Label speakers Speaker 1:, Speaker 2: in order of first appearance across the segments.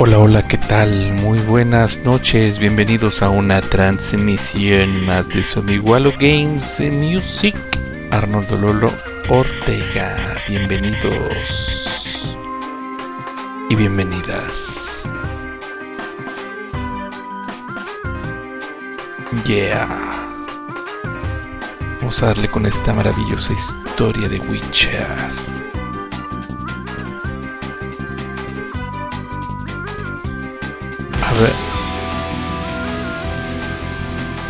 Speaker 1: Hola, hola, ¿qué tal? Muy buenas noches, bienvenidos a una transmisión más de su amigo ALOGamesMusic, Arnoldo Lolo Ortega. Bienvenidos y bienvenidas. Yeah. Vamos a darle con esta maravillosa historia de Witcher. A ver.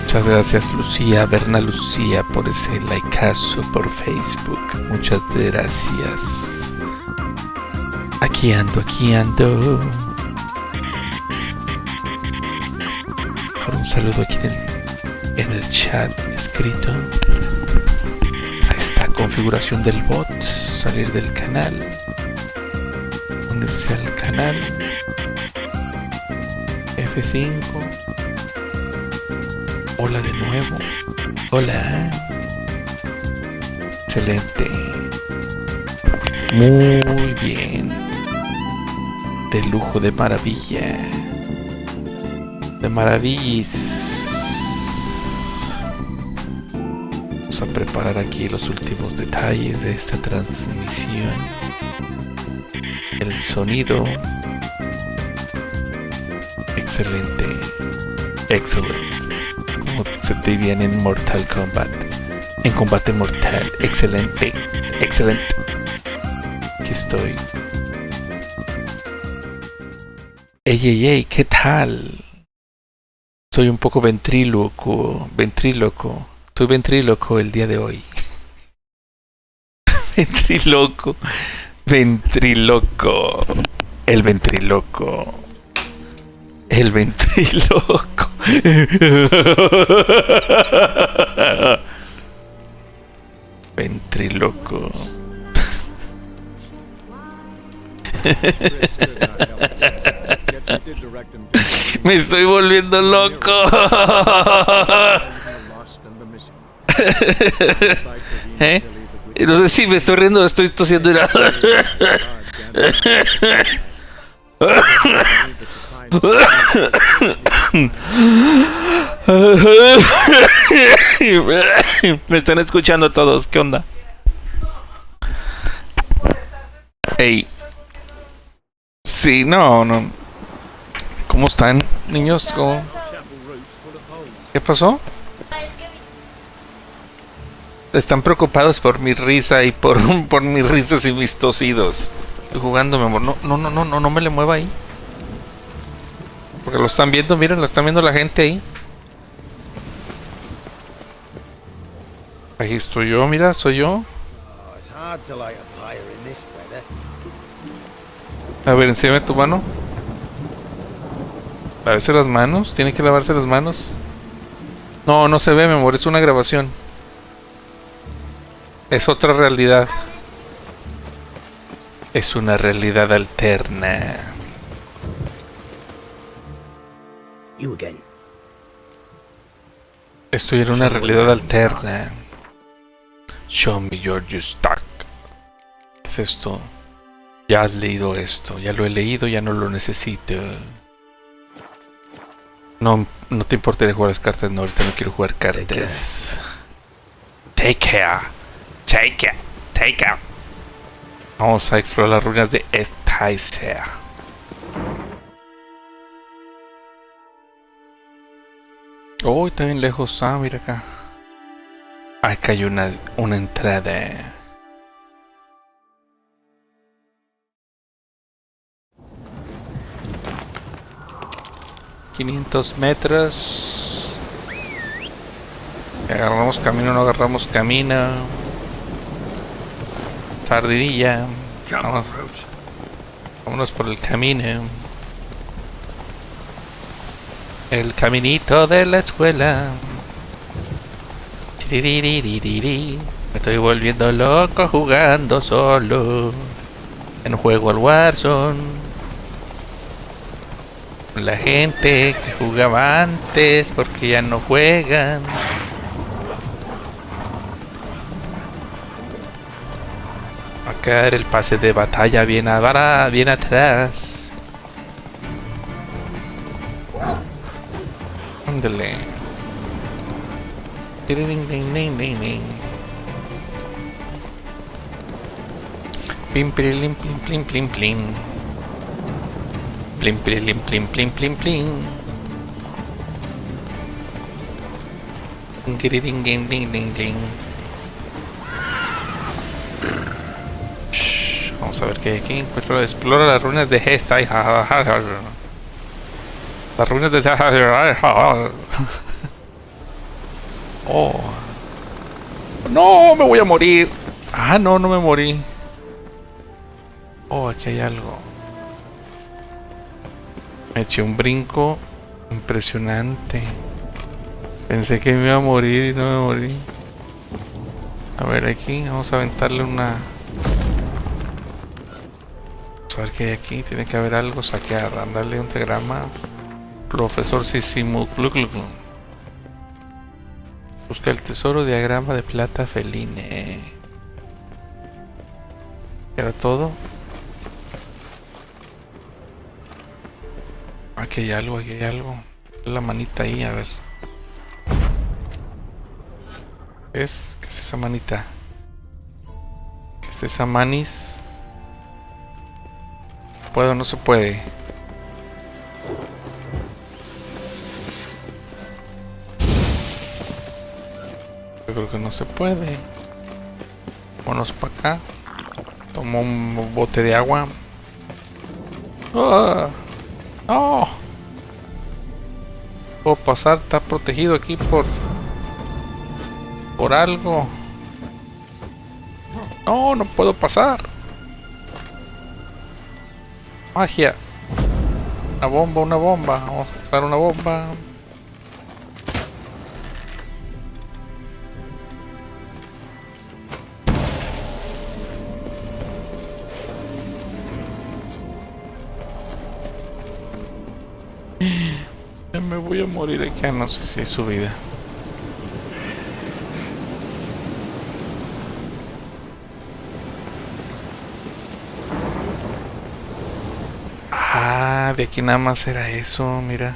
Speaker 1: Muchas gracias Lucía, Berna Lucía, por ese likeazo por Facebook. Muchas gracias. Aquí ando, aquí ando. Por un saludo aquí en el chat escrito. A esta configuración del bot. Salir del canal. Unirse al canal. F5. Hola de nuevo. Hola. Excelente. Muy bien. De lujo, de maravilla. De maravillas. Vamos a preparar aquí los últimos detalles de esta transmisión. El sonido. Excelente. Excelente. Como se te dirían en Mortal Kombat. En combate mortal. Excelente. Excelente. Aquí estoy. Ey, ey, ey, ¿qué tal? Soy un poco ventríloco. Estoy ventríloco el día de hoy. Ventríloco. El ventríloco. El ventríloco. Ventríloco. Me estoy volviendo loco. ¿Eh? No sé si me estoy riendo o estoy tosiendo. Me están escuchando todos, ¿qué onda? Ey. Sí, no. ¿Cómo están, niños? ¿Cómo? ¿Qué pasó? Están preocupados por mi risa y por mis risas y mis tosidos. Estoy jugando, mi amor. No me le mueva ahí. Porque lo están viendo, miren, lo están viendo la gente ahí. Ahí estoy yo, mira, soy yo. A ver, enséñame tu mano. Lavarse las manos, tiene que lavarse las manos. No se ve, mi amor, es una grabación. Es otra realidad. Es una realidad alterna. Estoy en una realidad alterna. Show me your stuck. ¿Qué es esto? Ya has leído esto, ya lo he leído, ya no lo necesito. No, no te importaría jugar las cartas, no, ahorita no quiero jugar cartas. Take care. Take care. Take care. Vamos a explorar las ruinas de esta y sea. Oh, está bien lejos. Ah, mira acá. Acá hay una entrada. $500 metros. Agarramos camino, no agarramos camino. Sardinilla. Vámonos por el camino. El caminito de la escuela. Me estoy volviendo loco jugando solo. En juego al Warzone. La gente que jugaba antes porque ya no juegan. Va a quedar el pase de batalla bien atrás. Ándale. Pim plim plim plim plim plim. Plim plim plim plim plim plim. Ding ding ding ding ding. Vamos a ver qué hay aquí. Explora las ruinas de esta. Las ruinas de oh. No, me voy a morir. Ah, no, no me morí. Oh, aquí hay algo. Me eché un brinco impresionante. Pensé que me iba a morir y no me morí. A ver, aquí vamos a aventarle una. Vamos a ver qué hay aquí. Tiene que haber algo. Saquear. Andarle un telegrama. Profesor Sisimu. Busca el tesoro. Diagrama de plata feline. ¿Era todo? Aquí hay algo, aquí hay algo. La manita ahí, a ver. ¿Qué es? ¿Qué es esa manita? ¿Qué es esa manis? ¿Puedo o no se puede? Yo creo que no se puede. Vámonos para acá. Tomo un bote de agua. ¡Oh! ¡No! Puedo pasar, está protegido aquí por algo. No, no puedo pasar. Magia. Una bomba, una bomba. Vamos a buscar una bomba. Ya me voy a morir aquí. No sé si hay subida. Ah, de aquí nada más era eso, mira.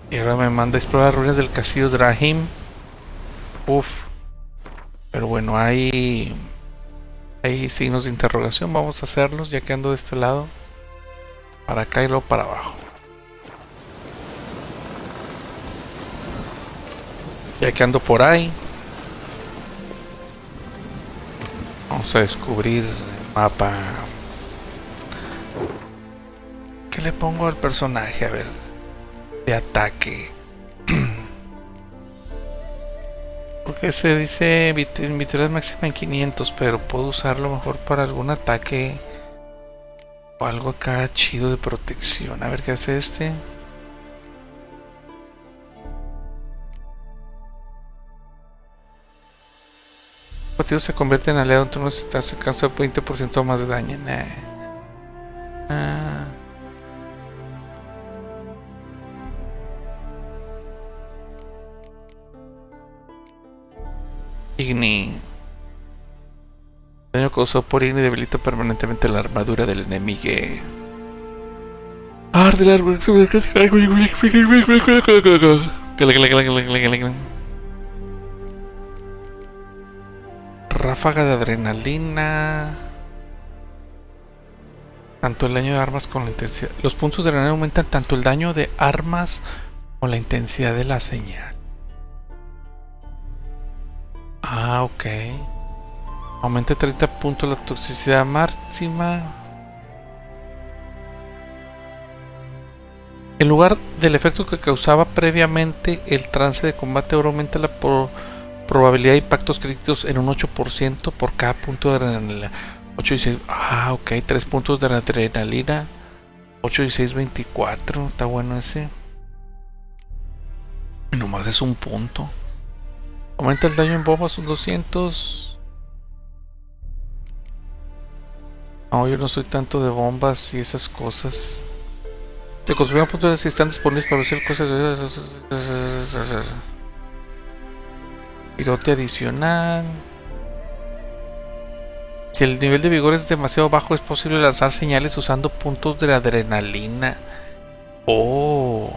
Speaker 1: Y ahora me manda a explorar ruinas del castillo Drahim. Uf. Pero bueno, hay signos de interrogación. Vamos a hacerlos ya que ando de este lado. Para acá y luego para abajo. Ya que ando por ahí. Vamos a descubrir el mapa. ¿Qué le pongo al personaje? A ver. De ataque. Porque se dice vitalidad máxima en 500, pero puedo usarlo mejor para algún ataque o algo acá chido de protección. A ver qué hace este. El objetivo se convierte en aliado, tú no estás alcanzando 20% más de daño. Nah. Ah. Igni. Daño causado por IN debilita permanentemente la armadura del enemigo. Arde la armadura. Ráfaga de adrenalina. Tanto el daño de armas con la intensidad. Los puntos de adrenalina aumentan tanto el daño de armas con la intensidad de la señal. Ah, ok. Aumenta 30 puntos la toxicidad máxima. En lugar del efecto que causaba previamente el trance de combate, ahora aumenta la probabilidad de impactos críticos en un 8% por cada punto de adrenalina. 8 y 6. Ah, ok. 3 puntos de adrenalina. 8 y 6, 24. Está bueno ese. Nomás es un punto. Aumenta el daño en bombas un 200. No, yo no soy tanto de bombas y esas cosas. Se consumían puntos si están disponibles para hacer cosas. Pirote adicional. Si el nivel de vigor es demasiado bajo, es posible lanzar señales usando puntos de adrenalina. Oh.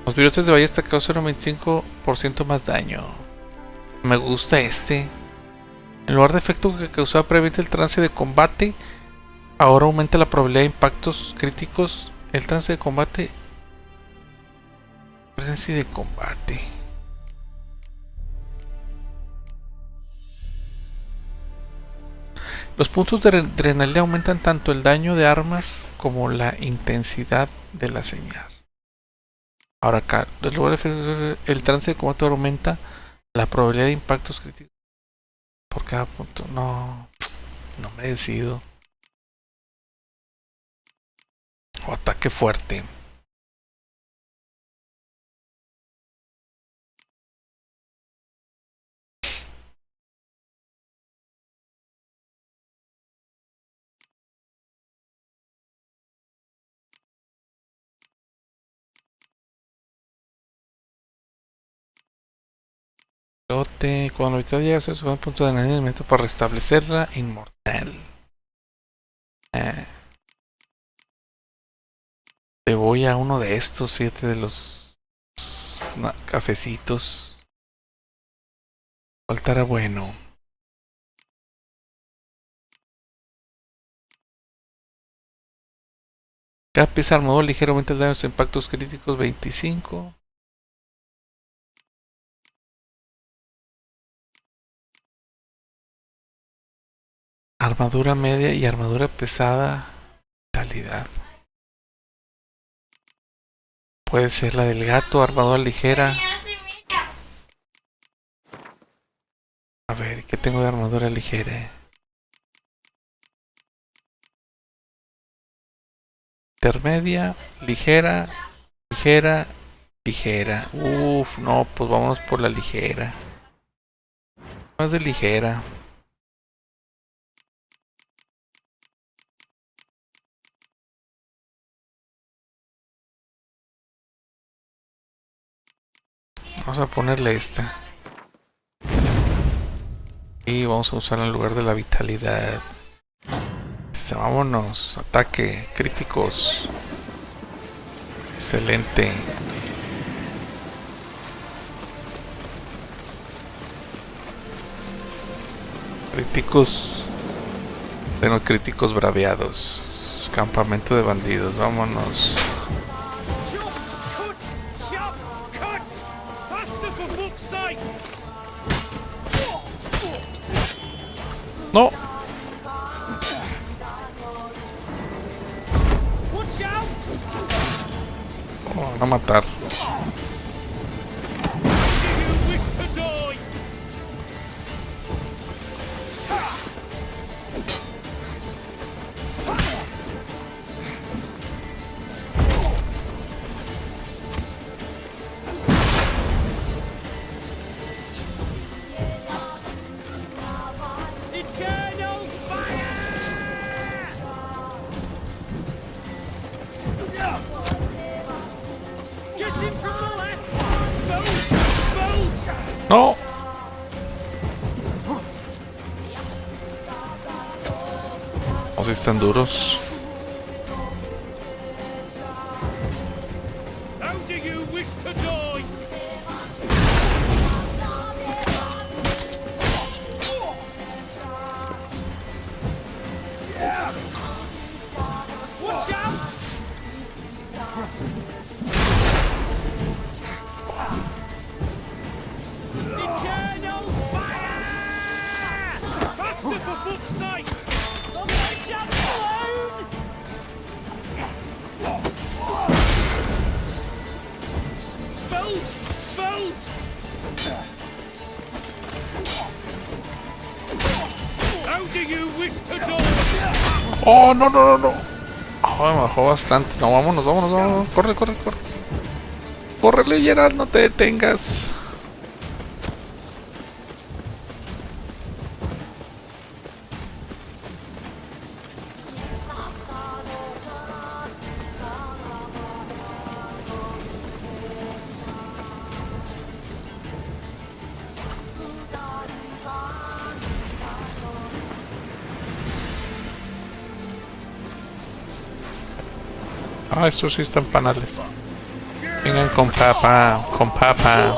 Speaker 1: Los pirotes de ballesta causan un 25% más daño. Me gusta este. En lugar de efecto que causaba previamente el trance de combate, ahora aumenta la probabilidad de impactos críticos. El trance de combate. Trance de combate. Los puntos de adrenalina aumentan tanto el daño de armas como la intensidad de la señal. Ahora acá, en lugar de el trance de combate aumenta la probabilidad de impactos críticos por cada punto. No me decido. O ataque fuerte. Cuando la vitalidad llega a su segundo punto de adrenalina para restablecerla inmortal. Te voy a uno de estos, fíjate, de los cafecitos. Faltará bueno. Cada pieza armadura ligero aumenta el daño de impactos críticos 25. Armadura media y armadura pesada. Vitalidad. Puede ser la del gato, armadura ligera. A ver, ¿qué tengo de armadura ligera? Intermedia, ligera, ligera, ligera. Uf, no, pues vámonos por la ligera. Más de ligera. Vamos a ponerle esta. Y vamos a usarla en lugar de la vitalidad. Vámonos. Ataque. Críticos. Excelente. Críticos. Tengo críticos braveados. Campamento de bandidos. Vámonos. No. Oh, van a matar. No. O si están duros. Oh, no, no, no, no. Oh, me bajó bastante. No, vámonos, vámonos, vámonos. Corre, corre, corre. Córrele, Gerard, no te detengas. Ah, estos sí están panales. Vengan con papa, con papa.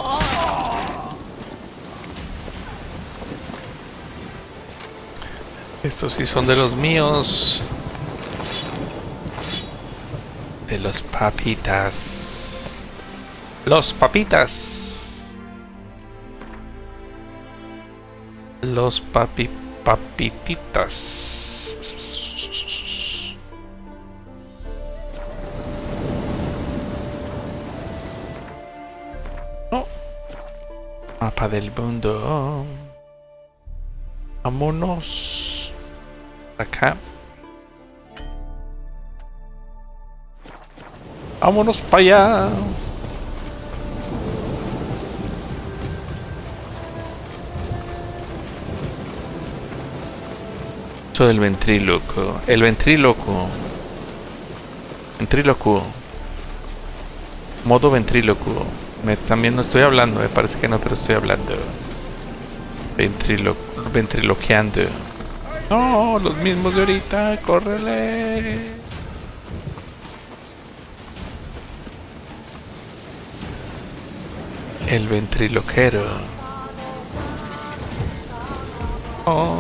Speaker 1: Estos sí son de los míos. De los papitas. Los papitas. Los papititas. Mapa del mundo. Vámonos. Acá. Vámonos para allá. Eso del ventríloco. El ventríloco. Ventríloco. Modo ventríloco. También no estoy hablando, me parece que no, pero estoy hablando. Ventriloqueando. No, los mismos de ahorita, córrele. El ventriloquero. Oh.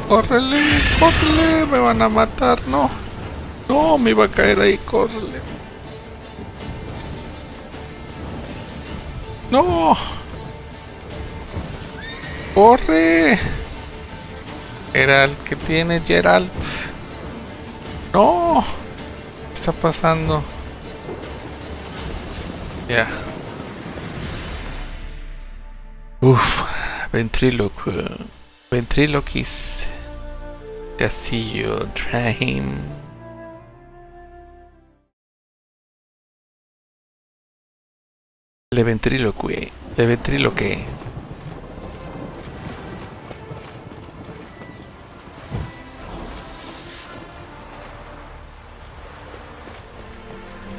Speaker 1: Córrele, córrele, me van a matar, no. No, me iba a caer ahí, córrele. No. Corre. Era el que tiene Geralt. No. ¿Qué está pasando? Ya. Uf, ventríloco. Ventriloquis. Castillo, Draim. Le ventriloque. Le ventriloque.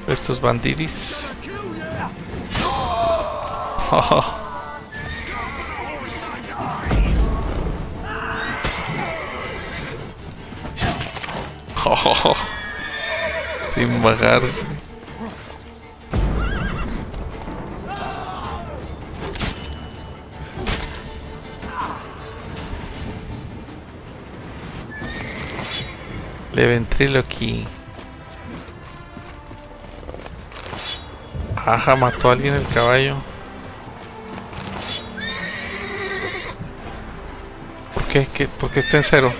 Speaker 1: Estos bandidis. Oh. Oh, sin bajarse. Le ventriloquí. Ajá, mató a alguien el caballo. ¿Por qué? ¿Por qué está en cero?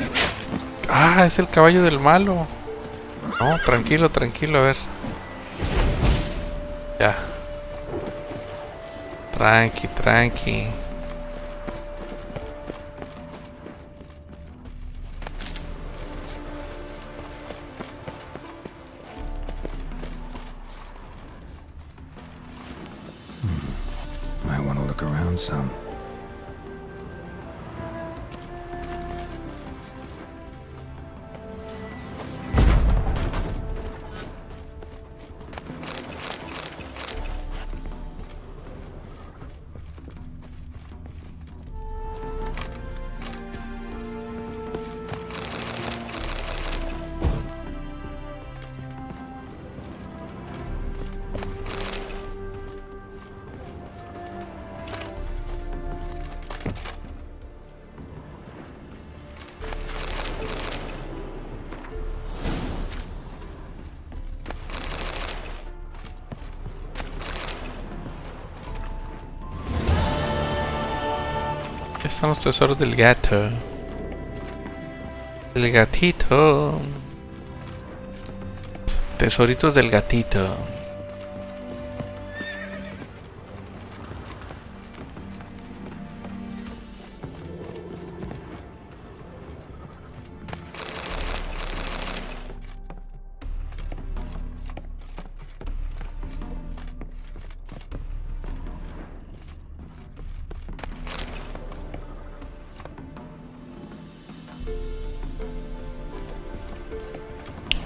Speaker 1: Ah, es el caballo del malo. No, tranquilo, tranquilo, a ver. Ya. Tranqui, tranqui.
Speaker 2: Might want to look around some.
Speaker 1: están los tesoros del gato? El gatito. Tesoritos del gatito.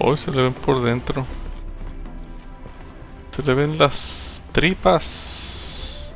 Speaker 1: Hoy se le ven por dentro. Se le ven las tripas.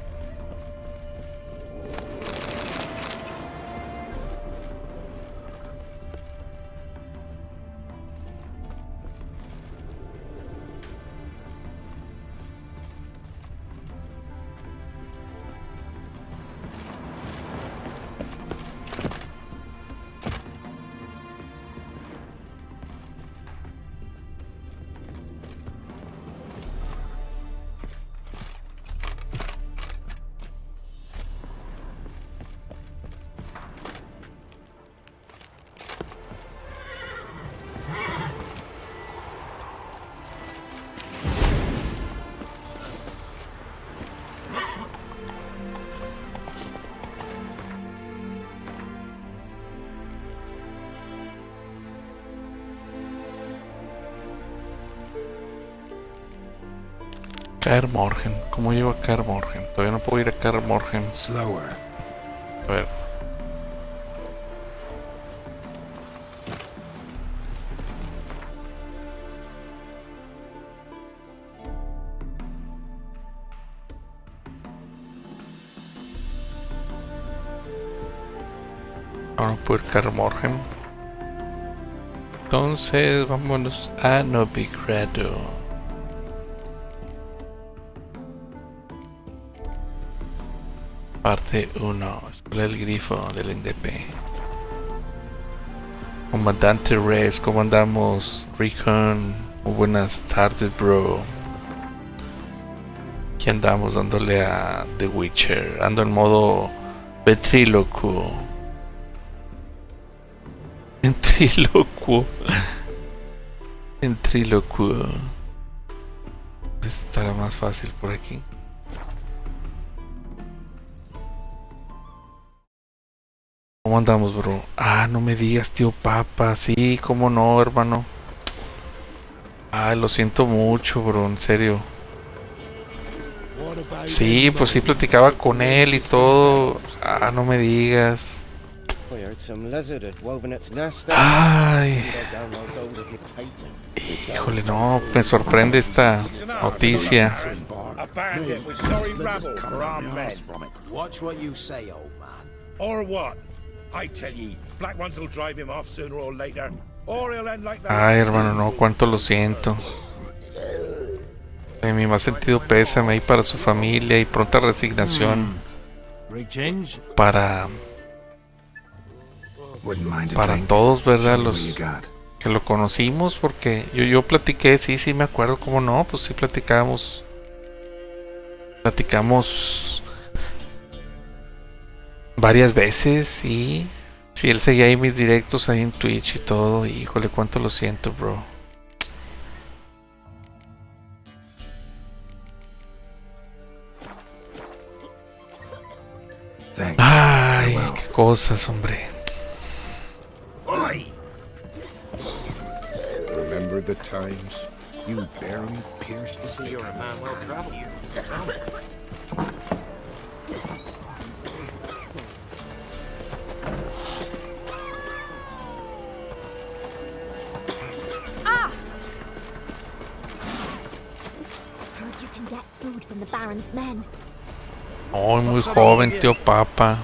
Speaker 1: Kaer Morhen. ¿Cómo llego a Kaer Morhen? Todavía no puedo ir a Kaer Morhen.
Speaker 2: Slower.
Speaker 1: A ver. Ahora no puedo ir a Kaer Morhen. Entonces vámonos a Novigrado. Parte 1. Escuela del Grifo del NDP. Comandante Res, ¿cómo andamos? Recon, muy buenas tardes, bro. Aquí andamos dándole a The Witcher. Ando en modo ventrílocuo. Ventrílocuo. Estará más fácil por aquí. ¿Cómo andamos, bro? Ah, no me digas, tío Papa. Sí, cómo no, hermano. Ah, lo siento mucho, bro, en serio. Sí, pues sí platicaba con él y todo. Ah, no me digas. Ay. Híjole, no, me sorprende esta noticia. Ay, hermano, no, cuánto lo siento. Mi más sentido pésame ahí para su familia y pronta resignación para todos, ¿verdad? Los que lo conocimos, porque yo platiqué, sí me acuerdo, cómo no, pues sí platicamos varias veces y sí, él seguía ahí mis directos ahí en Twitch y todo. Y, híjole, cuánto lo siento, bro. Ay, qué cosas, hombre.
Speaker 3: Remember the times you barely pierced the sea. You're a man well traveled.
Speaker 1: Oh, muy joven, tío Papa.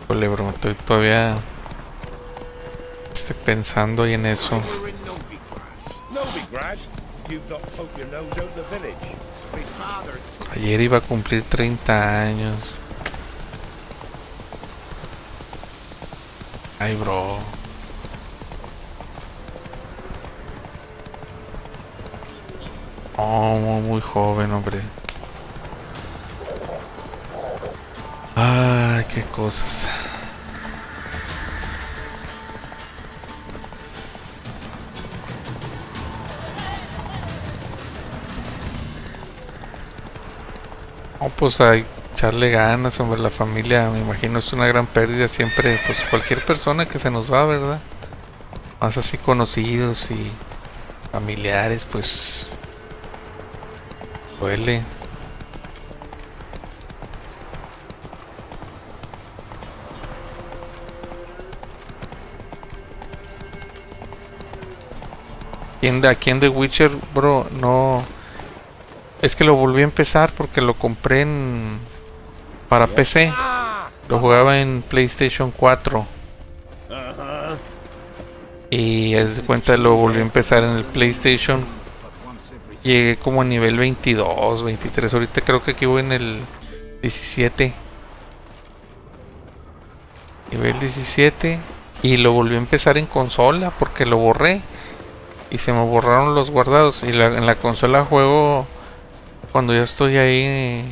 Speaker 1: Híjole, bro, estoy todavía pensando ahí en eso. Ayer iba a cumplir 30 años. Ay, bro. Oh, muy joven, hombre. Ay, qué cosas. Oh, pues a echarle ganas, hombre, la familia, me imagino es una gran pérdida siempre, pues cualquier persona que se nos va, ¿verdad? Más así conocidos y familiares, pues duele. Aquí en The Witcher, bro, no. Es que lo volví a empezar porque lo compré para PC. Lo jugaba en PlayStation 4. Y es de cuenta lo volví a empezar en el PlayStation. Llegué como a nivel 22, 23. Ahorita creo que aquí voy en el 17. Nivel 17. Y lo volví a empezar en consola porque lo borré. Y se me borraron los guardados. Y en la consola juego cuando ya estoy ahí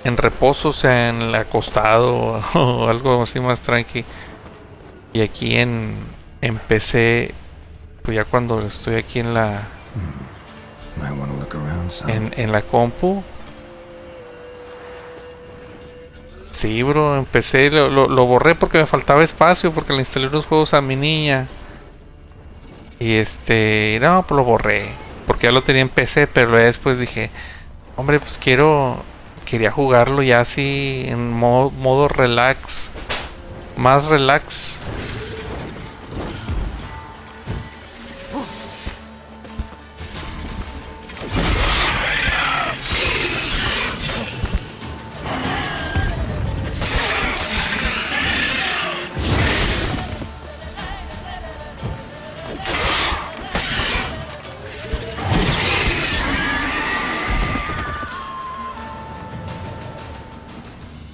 Speaker 1: en reposo, o sea, en el acostado o algo así más tranqui. Y aquí en PC, pues ya cuando estoy aquí en la en la compu. Sí, bro, empecé, lo borré porque me faltaba espacio, porque le instalé unos juegos a mi niña. Y no, pues lo borré, porque ya lo tenía en PC, pero después dije, hombre, pues quería jugarlo ya así en modo relax, más relax.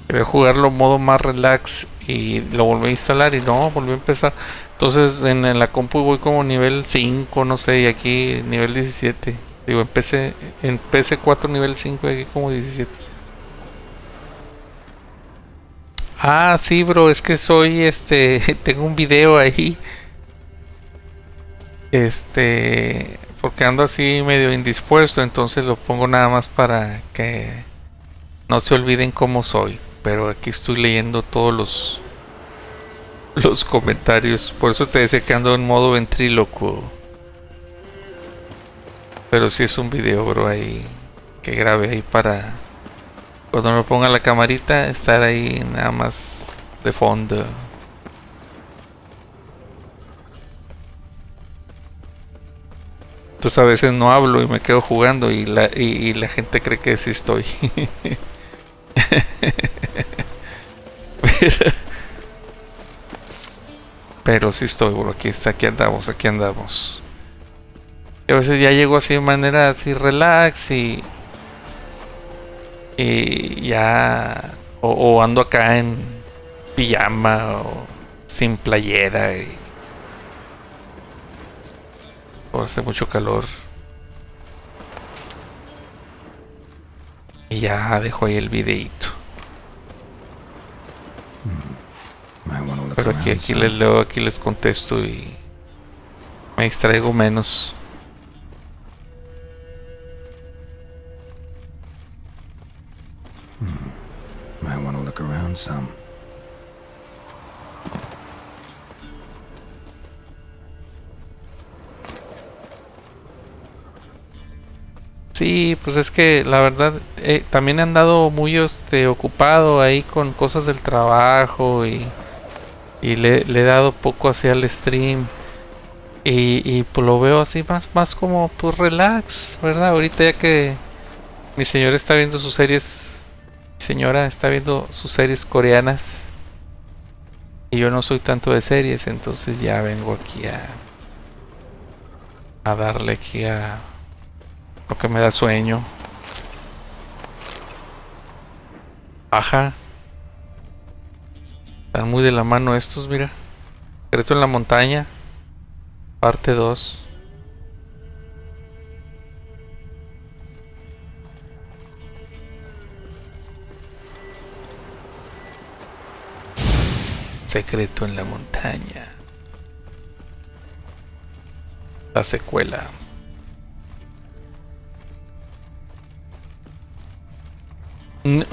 Speaker 1: Quería jugarlo en modo más relax y lo volví a instalar y no, volví a empezar. Entonces en la compu voy como nivel 5, no sé, y aquí nivel 17. Digo, en PC 4 nivel 5 y aquí como 17. Ah, sí, bro, es que soy tengo un video ahí. Porque ando así medio indispuesto, entonces lo pongo nada más para que no se olviden cómo soy. Pero aquí estoy leyendo todos los comentarios. Por eso te decía que ando en modo ventrílocuo. Pero sí es un video, bro, ahí que grabé ahí para cuando me ponga la camarita estar ahí nada más de fondo. Entonces a veces no hablo y me quedo jugando y la gente cree que sí estoy. Pero sí estoy, bro. Aquí andamos. Y a veces ya llego así de manera así relax y ya o ando acá en pijama o sin playera o hace mucho calor y ya dejo ahí el videito. Pero aquí les leo, aquí les contesto y me distraigo menos.
Speaker 2: Might want to look around some.
Speaker 1: Sí, pues es que la verdad también he andado muy ocupado ahí con cosas del trabajo y le he dado poco hacia el stream y pues lo veo así más como pues relax, ¿verdad? Ahorita ya que mi señora está viendo sus series, mi señora está viendo sus series coreanas y yo no soy tanto de series, entonces ya vengo aquí a darle aquí a lo que me da sueño. Ajá. Están muy de la mano estos, mira. Secreto en la montaña. Parte 2. Secreto en la montaña. La secuela.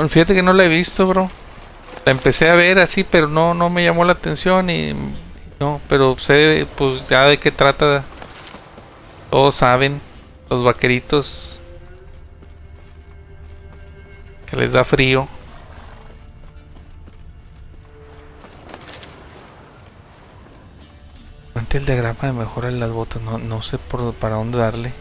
Speaker 1: Fíjate que no la he visto, bro. La empecé a ver así, pero no me llamó la atención y no, pero sé pues ya de qué trata. Todos saben, los vaqueritos que les da frío. Cuente el diagrama de mejora en las botas, no sé para dónde darle.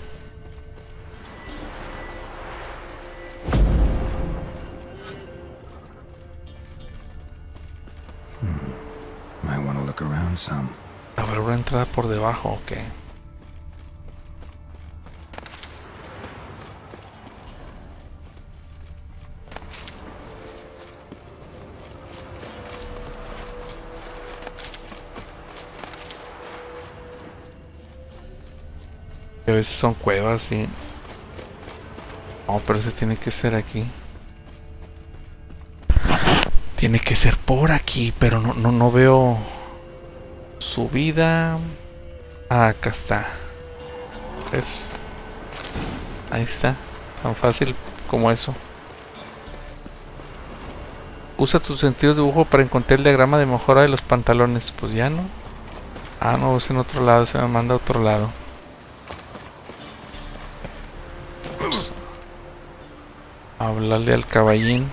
Speaker 2: Might want to look around some.
Speaker 1: A ver, una entrada por debajo, ok. A veces son cuevas y... No, pero ese tiene que ser aquí. Tiene que ser por aquí, pero no veo subida. Ah, acá está. ¿Ves? Ahí está. Tan fácil como eso. Usa tus sentidos de dibujo para encontrar el diagrama de mejora de los pantalones. Pues ya no. Ah, no, es en otro lado. Se me manda a otro lado. Pues, hablarle al caballín.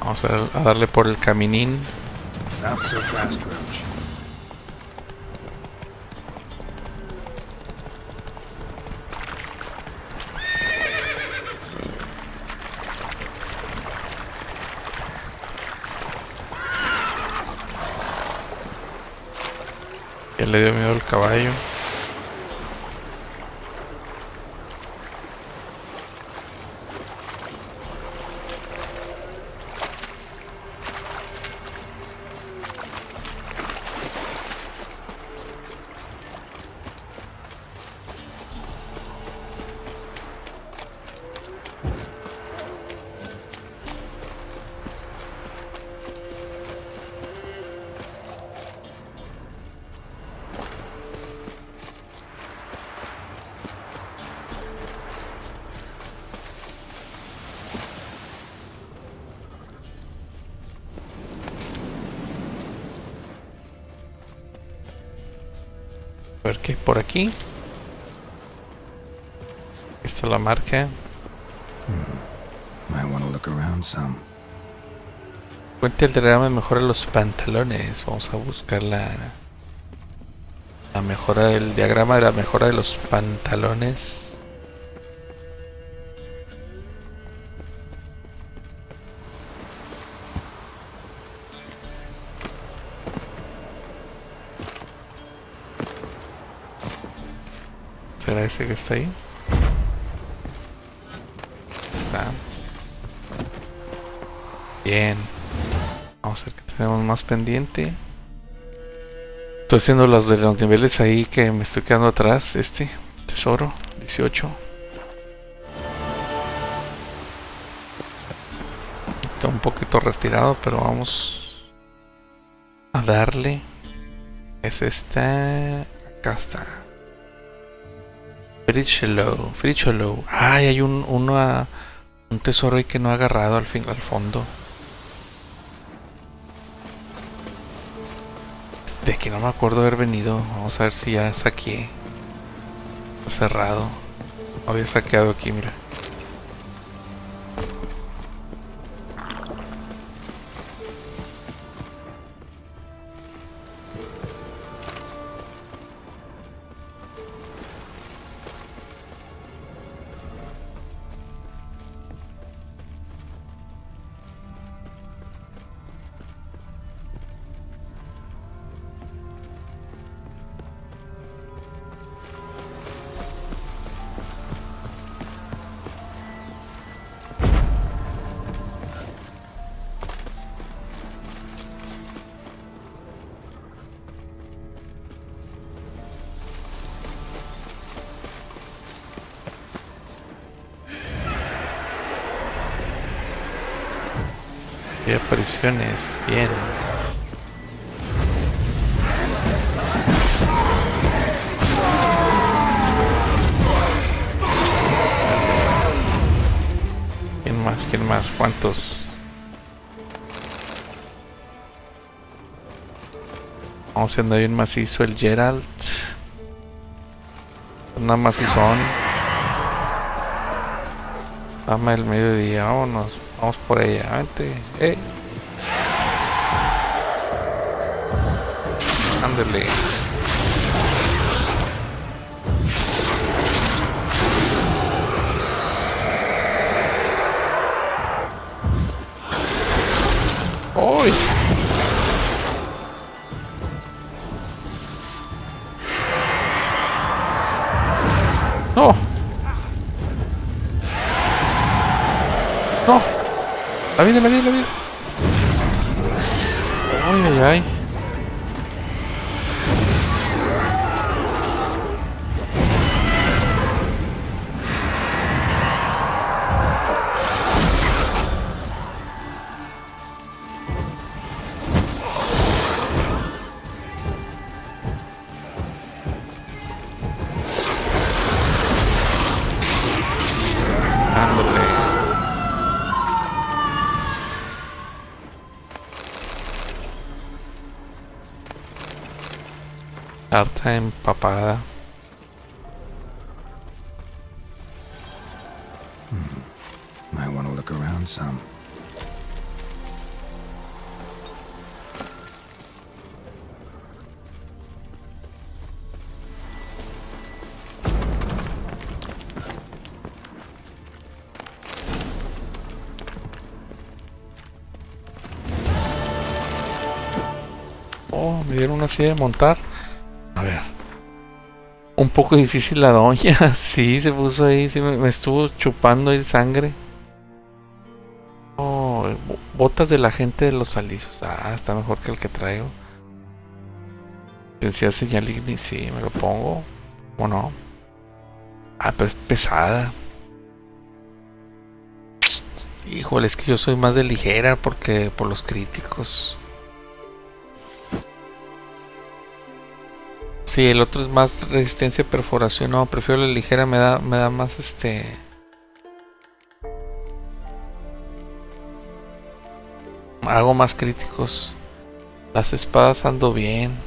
Speaker 1: Vamos a darle por el caminín.
Speaker 3: Not so fast, Roach.
Speaker 1: Ya le dio miedo al caballo. A ver qué hay por aquí. Esta es la marca.
Speaker 2: Might want to look around some.
Speaker 1: Cuente el diagrama de mejora de los pantalones. Vamos a buscar la mejora del diagrama de la mejora de los pantalones. ¿Será ese que está ahí? Está. Bien. Vamos a ver qué tenemos más pendiente. Estoy haciendo los de los niveles ahí que me estoy quedando atrás. Tesoro, 18. Está un poquito retirado, pero vamos a darle. Es esta. Acá está. Fricholo. Ay, hay un tesoro ahí que no ha agarrado al fondo. De aquí no me acuerdo haber venido. Vamos a ver si ya saqué. Está cerrado. Había saqueado aquí, mira. Y apariciones, bien. ¿Quién más? ¿Quién más? ¿Cuántos? Vamos a andar bien macizo el Gerald. Anda macizón. Dame el mediodía, vámonos. Vamos por ella, vente. Ándale. ¡Uy! ¡No! ¡No! ¡La vida, la vida, la vida! ¡Ay, ay, ay! Ándale. Harta empapada.
Speaker 2: Might want to look around some.
Speaker 1: Oh, me dieron una silla de montar. A ver. Un poco difícil la doña. Sí, se puso ahí. Sí, me estuvo chupando ahí sangre. Oh, botas de la gente de los alicios. Ah, está mejor que el que traigo. Decía señal igni. Sí, me lo pongo. ¿O no? Ah, pero es pesada. Híjole, es que yo soy más de ligera porque por los críticos. Sí, el otro es más resistencia a perforación. No, prefiero la ligera, me da más hago más críticos. Las espadas ando bien.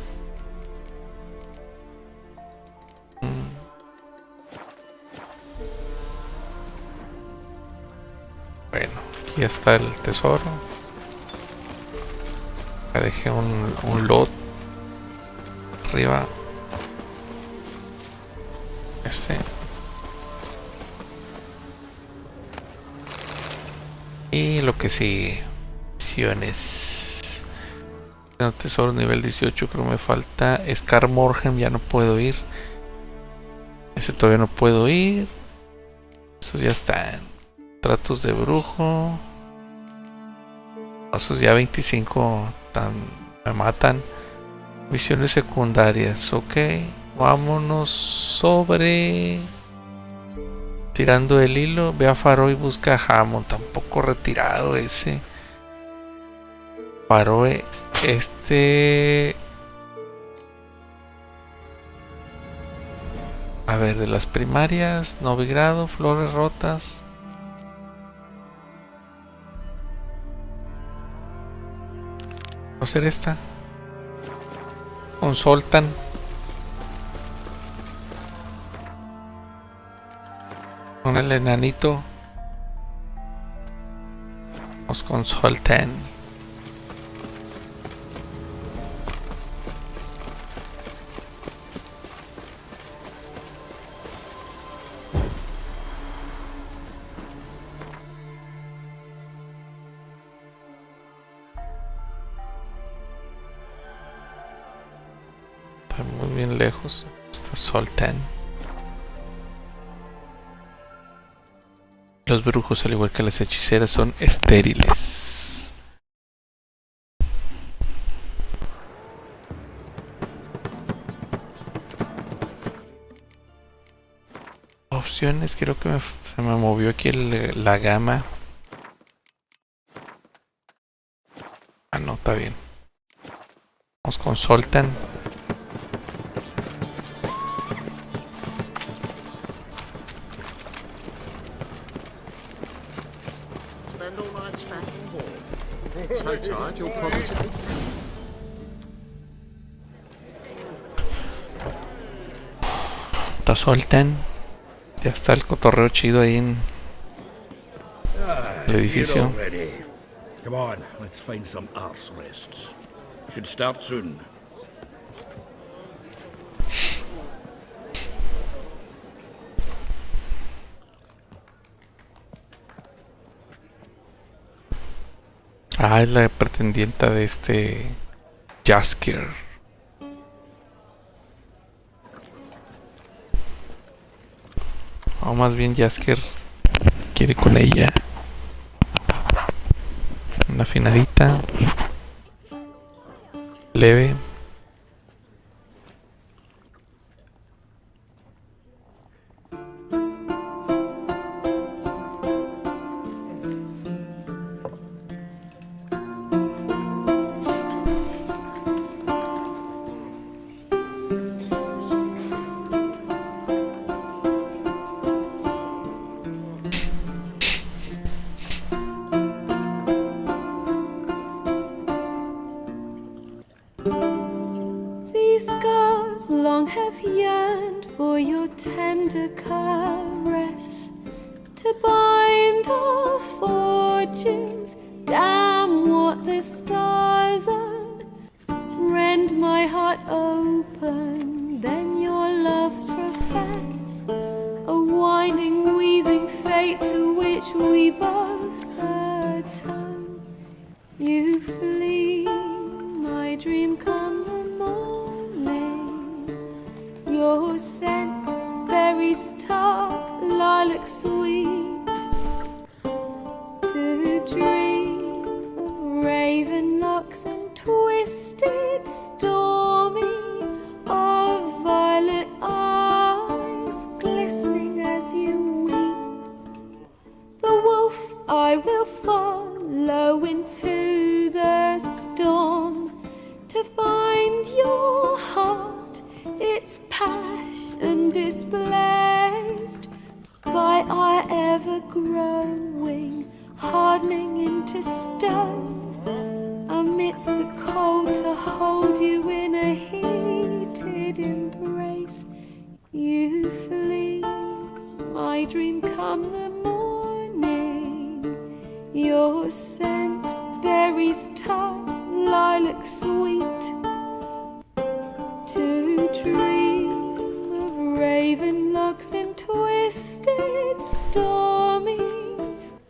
Speaker 1: Bueno, aquí está el tesoro. Ya dejé un lot arriba. Y lo que sigue. Misiones. Tengo tesoro nivel 18. Creo que me falta. Scar Morhem, ya no puedo ir. Ese todavía no puedo ir. Esos ya están. Tratos de brujo. Esos ya 25 me matan. Misiones secundarias. Ok. Vámonos sobre. Tirando el hilo. Ve a Faro y busca a Hammond. Tampoco retirado ese. Faro a ver, de las primarias. Novigrado. Flores rotas. ¿Va a ser esta? Consultan. Con el enanito. Nos consultan. Está muy bien lejos. Está Soltan. Los brujos, al igual que las hechiceras, son estériles. Opciones, creo que se me movió aquí la gama. Ah, no, está bien. Vamos con Soltan.
Speaker 4: Spend all night smacking ball. So tired you're positively...
Speaker 1: Está Soltan. Ya está el cotorreo chido ahí en el edificio.
Speaker 3: Come on, let's find some arse rests. Should start soon.
Speaker 1: Ah, es la pretendienta de este Jaskier. O más bien Jaskier quiere con ella. Una afinadita. Leve.
Speaker 5: These scars long have yearned for your tender caress, to bind our fortunes. Damn what the stars are. Rend my heart open, then your love profess, a winding, weaving fate to which we both atone. You flee, my dream come the morning. Your scent, berries tart, lilac sweet. To dream of raven locks and twisted, stormy, of violet eyes glistening as you weep. The wolf I will follow into the storm, to find your heart, its passion displaced by our ever-growing, hardening into stone, amidst the cold to hold you in a heated embrace. You flee, my dream come the morning, your scent, berries tart, lilac sweet. To dream of raven locks and twisted, stormy,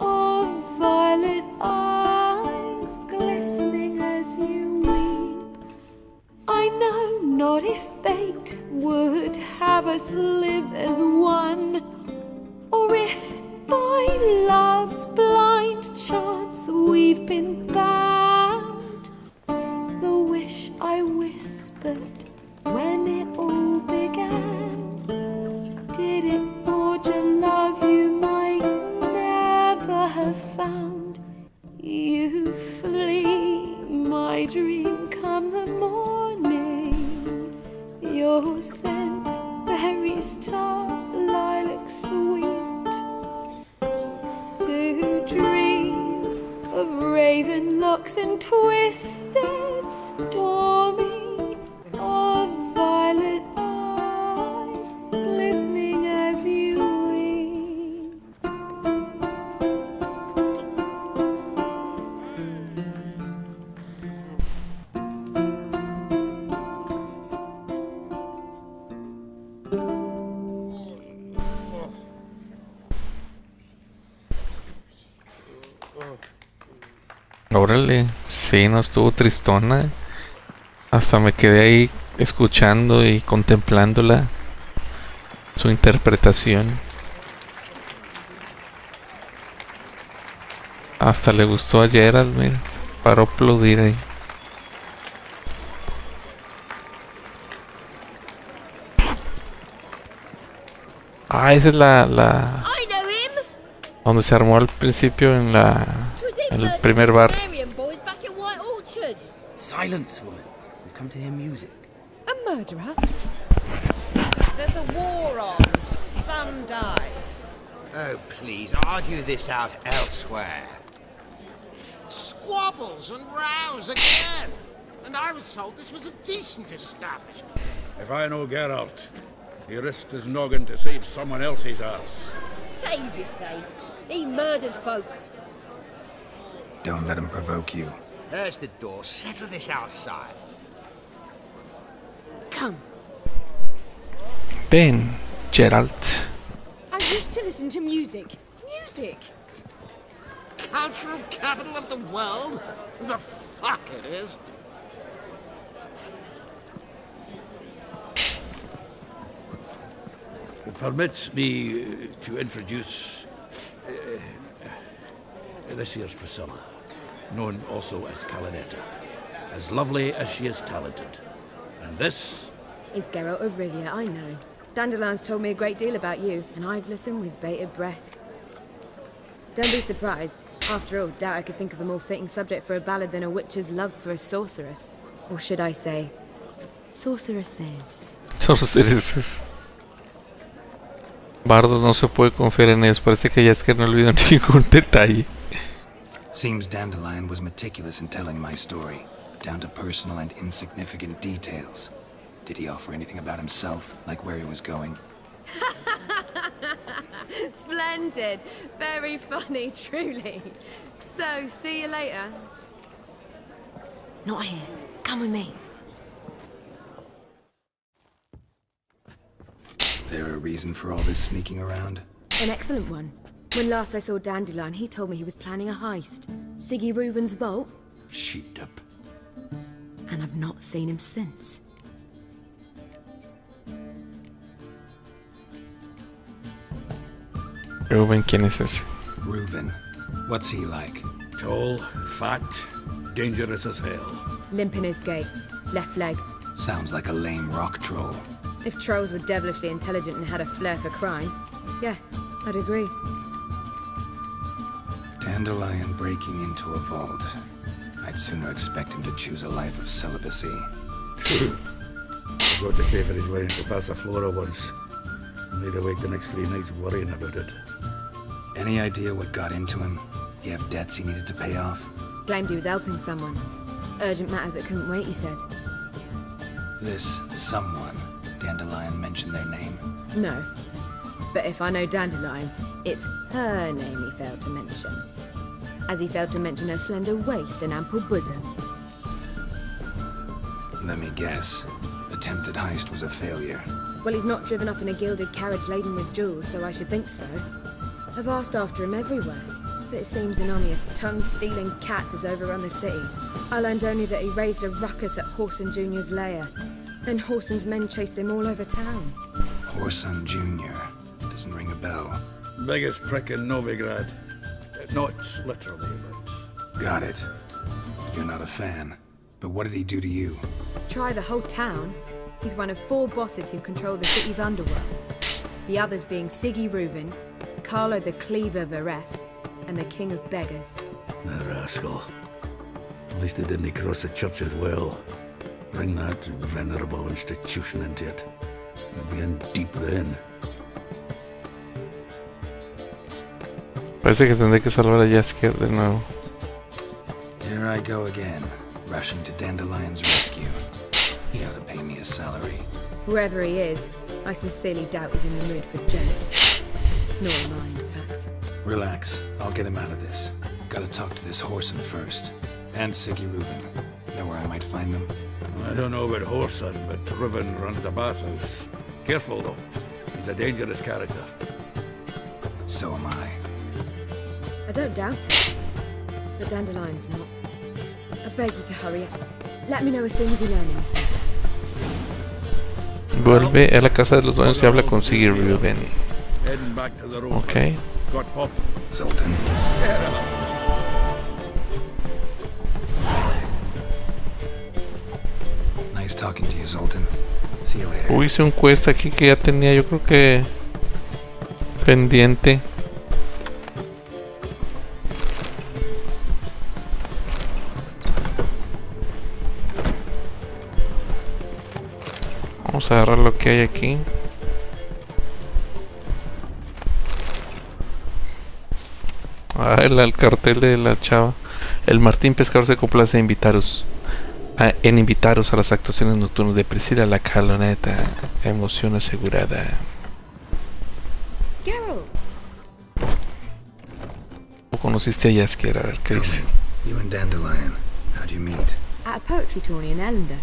Speaker 5: of violet eyes glistening as you weep. I know not if fate would have us live as one, or if by love's blind chance we've been bound. The wish I whispered when it all began, did it forge a love you might never have found? You flee, my dream come the morning, your scent, berries tart, lilac sweet. To dream of raven locks and twisted, stormy, of violet eyes glistening as you weep.
Speaker 1: Órale, sí, no estuvo tristona. Hasta me quedé ahí escuchando y contemplándola, su interpretación. Hasta le gustó a Gerald, mira, se paró a aplaudir ahí. Ah, esa es la
Speaker 6: I know him.
Speaker 1: donde se armó al principio en el primer bar.
Speaker 6: Boys back in White Orchard. Silence, woman. We've come to hear music.
Speaker 5: A murderer?
Speaker 7: There's a war on. Some die.
Speaker 3: Oh, please, argue this out elsewhere.
Speaker 4: Squabbles and rows again. And I was told this was a decent establishment.
Speaker 8: If I know Geralt, he risked his noggin to save someone else's ass.
Speaker 9: Save, you say? He murdered folk.
Speaker 2: Don't let him provoke you.
Speaker 3: There's the door. Settle this outside.
Speaker 9: Come.
Speaker 1: Ven, Geralt.
Speaker 5: I wish to listen to music. Music!
Speaker 4: Cultural capital of the world? The fuck it is.
Speaker 8: Permit me to introduce this here's Priscilla, known also as Calinetta, as lovely as she is talented. And this
Speaker 5: It's Geralt of Rivia, I know. Dandelion's told me a great deal about you, and I've listened with bated breath. Don't be surprised. After all, doubt I could think of a more fitting subject for a ballad than a witch's love for a sorceress. Or should I say, sorceresses.
Speaker 1: Sorceresses. Bardos no se puede confiar en ellos. Parece que Jaskier no olvida ningún detalle.
Speaker 2: Seems Dandelion was meticulous in telling my story, down to personal and insignificant details. Did he offer anything about himself, like where he was going?
Speaker 5: Splendid. Very funny, truly. So, see you later.
Speaker 9: Not here. Come with me.
Speaker 2: There a reason for all this sneaking around?
Speaker 5: An excellent one. When last I saw Dandelion, he told me he was planning a heist. Siggy Reuven's vault,
Speaker 8: sheeped up.
Speaker 5: and I've not seen him since.
Speaker 1: Reuven, ¿quién es ese?
Speaker 2: Reuven. What's he like?
Speaker 8: Tall, fat, dangerous as hell.
Speaker 5: Limp in his gait, left leg.
Speaker 2: Sounds like a lame rock troll.
Speaker 5: If trolls were devilishly intelligent and had a flair for crime, yeah, I'd agree.
Speaker 2: Dandelion breaking into a vault. I'd sooner expect him to choose a life of celibacy.
Speaker 8: True. I got to pay for his wedding to Passaflora once. Made awake the next 3 nights worrying about it.
Speaker 2: Any idea what got into him? He have debts he needed to pay off?
Speaker 5: Claimed he was helping someone. Urgent matter that couldn't wait, he said.
Speaker 2: This someone, Dandelion mentioned their name.
Speaker 5: No. But if I know Dandelion, it's her name he failed to mention. As he failed to mention her slender waist and ample bosom.
Speaker 2: Let me guess. Attempted heist was a failure.
Speaker 5: Well, he's not driven up in a gilded carriage laden with jewels, so I should think so. I've asked after him everywhere, but it seems an army of tongue-stealing cats has overrun the city. I learned only that he raised a ruckus at Horson Jr.'s lair. Then Horson's men chased him all over town.
Speaker 2: Horson Jr. Doesn't ring a bell.
Speaker 8: Biggest prick in Novigrad. Not literally, but...
Speaker 2: Got it. You're not a fan. But what did he do to you?
Speaker 5: Try the whole town. He's one of 4 bosses who control the city's underworld. The others being Siggy Reuven, Carlo the Cleaver Varese, and the King of Beggars.
Speaker 8: The rascal. At least they didn't cross the church as well. Bring that venerable institution into it. We'd be in deep then.
Speaker 1: Parece que tendré que salvar a Jaskier de nuevo.
Speaker 2: Here I go again, rushing to Dandelion's rescue. He ought to pay me a salary.
Speaker 5: Whoever he is, I sincerely doubt he's in the mood for jokes. Nor am I, in fact.
Speaker 2: Relax, I'll get him out of this. Gotta talk to this Horson first. And Siggy Reuven. Know where I might find them?
Speaker 8: I don't know about Horson, but Reuven runs a bathhouse. Careful, though. He's a dangerous character.
Speaker 2: So am I.
Speaker 5: I don't doubt it. But Dandelion's not. I beg you to hurry. Let me know as soon as you learn anything.
Speaker 1: Vuelve a la casa de los dueños y habla con Siggy Reuven.
Speaker 8: Heading back to the road.
Speaker 1: Ok.
Speaker 8: Got pop.
Speaker 2: Zoltan. Nice talking to you, Zoltan. See you later.
Speaker 1: Hice un quest aquí que ya tenía, yo creo que pendiente. Vamos a agarrar lo que hay aquí. Ah, el cartel de la chava. El Martín Pescador se complace en invitaros a las actuaciones nocturnas de Priscila la Caloneta. Emoción asegurada.
Speaker 5: Geralt!
Speaker 1: ¿Cómo conociste a Jaskier? A ver qué dice.
Speaker 2: You and Dandelion, how'd you meet?
Speaker 5: At a poetry tourney in Ellender.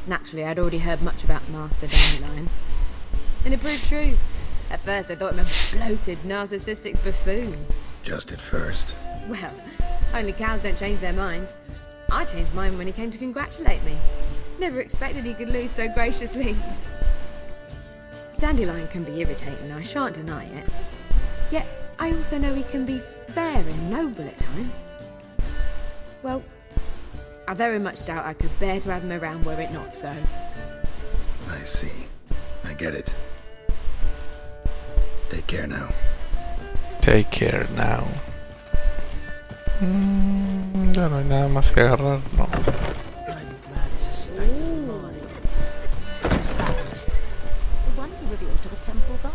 Speaker 5: Naturally, I'd already heard much about Master Dandelion. And it proved true. At first, I thought him a bloated, narcissistic buffoon.
Speaker 2: Just at first.
Speaker 5: Well, only cows don't change their minds. I changed mine when he came to congratulate me. Never expected he could lose so graciously. Dandelion can be irritating, I shan't deny it. Yet, I also know he can be fair and noble at times. Well, I very much doubt I could bear to have him around were it not so.
Speaker 2: I see. I get it. Take care now.
Speaker 1: Take care now. Ya no hay nada más que agarrar, no.
Speaker 7: I'm glad it's a state of mind. Discovered. The one you revealed to the temple guard.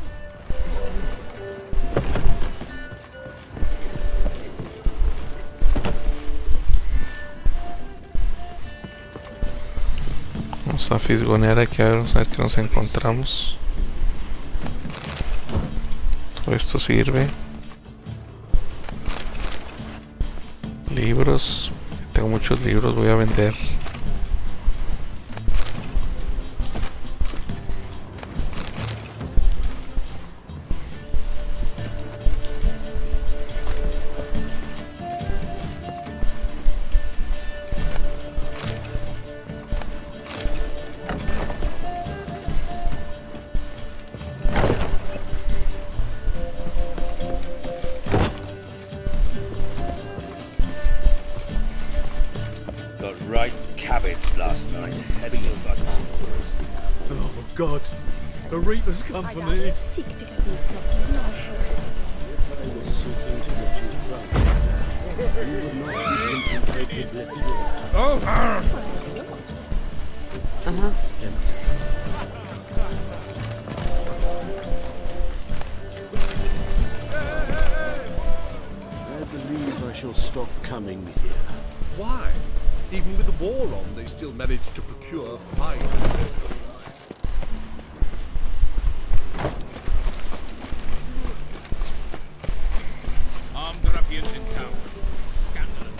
Speaker 1: Vamos a fisgonear aquí, vamos a ver qué nos encontramos. Todo esto sirve. Libros. Tengo muchos libros, voy a vender.
Speaker 3: Oh, God. The Reapers come for me.
Speaker 7: Seek to get the executives. No help.
Speaker 3: They were seeking to get you drunk. You would not be implicated with you. Oh! It's too expensive. I believe I shall stop coming here.
Speaker 10: Why? Even with the war on, they still managed to procure fine. Armed ruffians in town. Scandalous.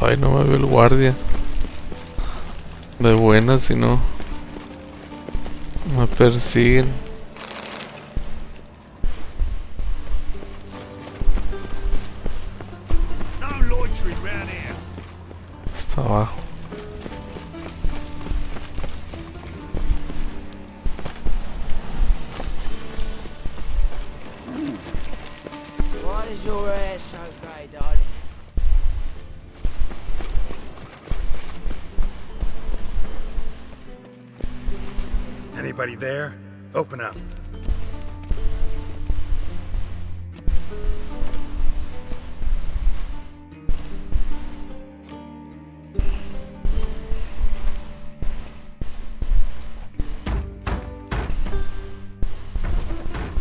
Speaker 1: Ay, no me veo el guardia. De buenas, si no me persiguen. Está abajo.
Speaker 6: Why is your hair so grey, darling?
Speaker 2: Anybody there? Open up.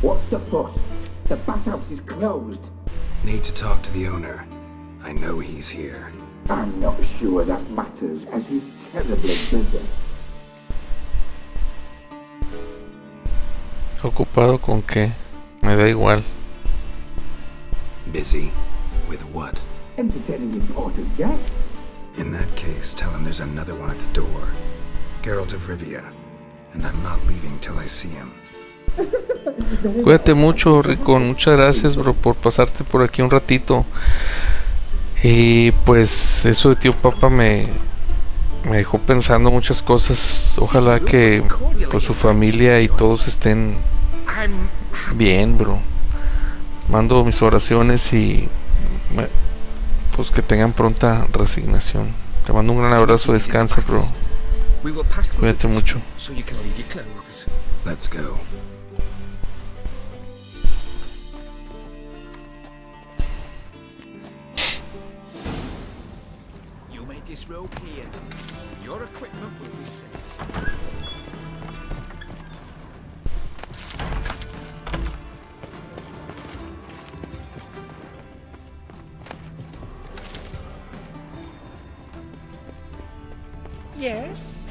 Speaker 11: What's the fuss? The bathhouse is closed.
Speaker 2: Need to talk to the owner. I know he's here.
Speaker 11: I'm not sure that matters, as he's terribly busy.
Speaker 1: ¿Ocupado con qué? Me da igual.
Speaker 2: Busy? With what?
Speaker 11: Entertaining important guests.
Speaker 2: In that case, tell him there's another one at the door. Geralt of Rivia. And I'm not leaving till I see him.
Speaker 1: Cuídate mucho, Ricón. Muchas gracias, bro, por pasarte por aquí un ratito. Y pues eso de tío Papa me dejó pensando muchas cosas. Ojalá que pues su familia y todos estén bien, bro. Mando mis oraciones y pues que tengan pronta resignación. Te mando un gran abrazo, descansa, bro. Cuídate mucho.
Speaker 2: Let's go.
Speaker 4: rope here. Your equipment will be safe. Yes?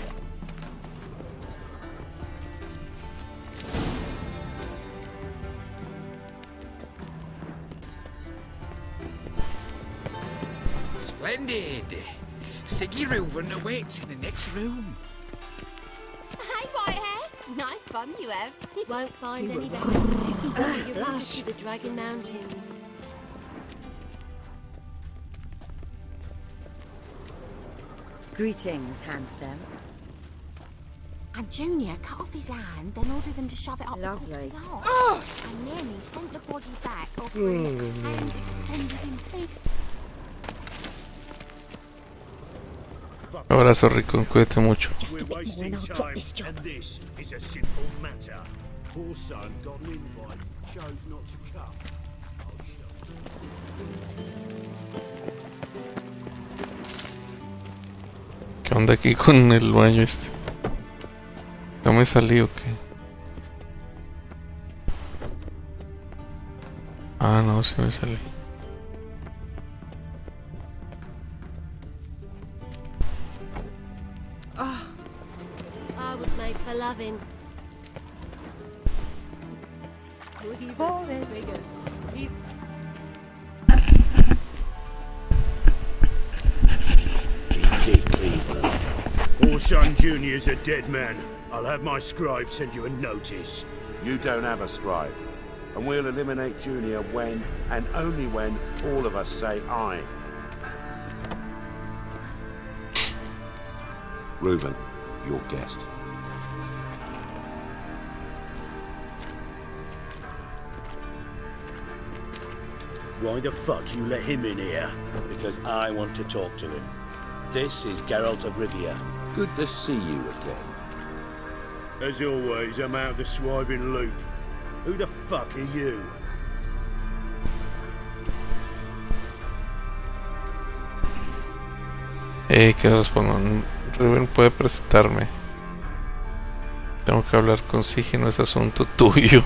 Speaker 4: Splendid. Siggy Reuven awaits in the next room.
Speaker 9: Hey, Whitehair. Nice bum you have. Won't find any better. You got your rush to the Dragon Mountains.
Speaker 7: Greetings, handsome.
Speaker 12: And Junior cut off his hand, then ordered them to shove it up
Speaker 7: Lovely.
Speaker 12: the corpse's arse. And Nanny sent the body back, offering a hand extended in peace.
Speaker 1: Abrazo, Rico, cuídate mucho.
Speaker 12: Just a bit more and I'll drop this job.
Speaker 3: And this is a simple matter. Poor son got an invite, chose not to come. I'll show
Speaker 1: ¿Qué onda aquí con el baño este? ¿Ya me salí o qué? Ah, no, sí me salí.
Speaker 9: I was made for loving.
Speaker 3: Easy, Cleveland. Orson Jr.'s a dead man. I'll have my scribe send you a notice.
Speaker 13: You don't have a scribe. And we'll eliminate Junior when, and only when, all of us say aye. Reuven, your guest.
Speaker 3: Why the fuck you let him in here?
Speaker 14: Because I want to talk to him. This is Geralt of Rivia.
Speaker 13: Good to see you again.
Speaker 3: As always, I'm out of the swiving loop. Who the fuck are you?
Speaker 1: ¿Qué respondo? Reuven puede presentarme. Tengo que hablar con Sige, no es asunto tuyo.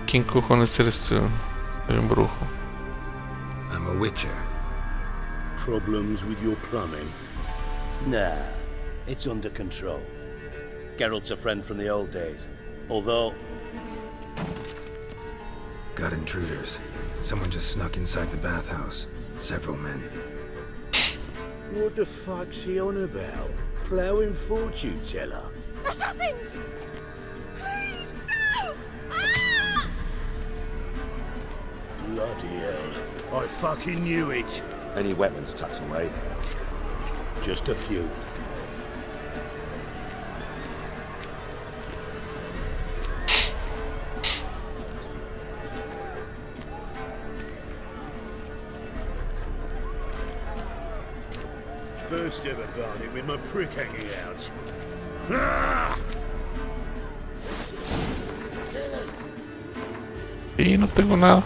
Speaker 1: ¿Quién cojones eres tú? Soy un brujo.
Speaker 2: I'm a witcher.
Speaker 3: Problems with your plumbing?
Speaker 14: Nah, it's under control. Geralt's a friend from the old days. Although...
Speaker 2: Got intruders. Someone just snuck inside the bathhouse. Several men.
Speaker 3: What the fuck's he on about? Ploughing fortune teller?
Speaker 12: Assassins! Please, no! Ah!
Speaker 3: Bloody hell. I fucking knew it.
Speaker 13: Any weapons tucked away?
Speaker 3: Just a few. First ever barney with my prick hanging out. Ah!
Speaker 1: Y no tengo nada.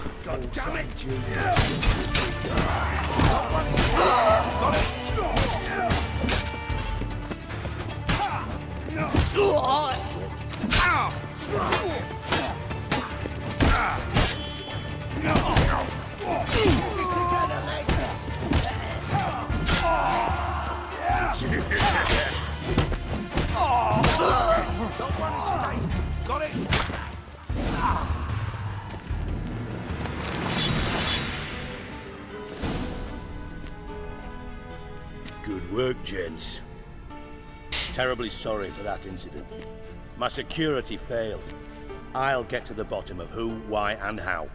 Speaker 4: Got it?
Speaker 3: Good work, gents.
Speaker 14: Terribly sorry for that incident. My security failed. I'll get to the bottom of who, why, and how.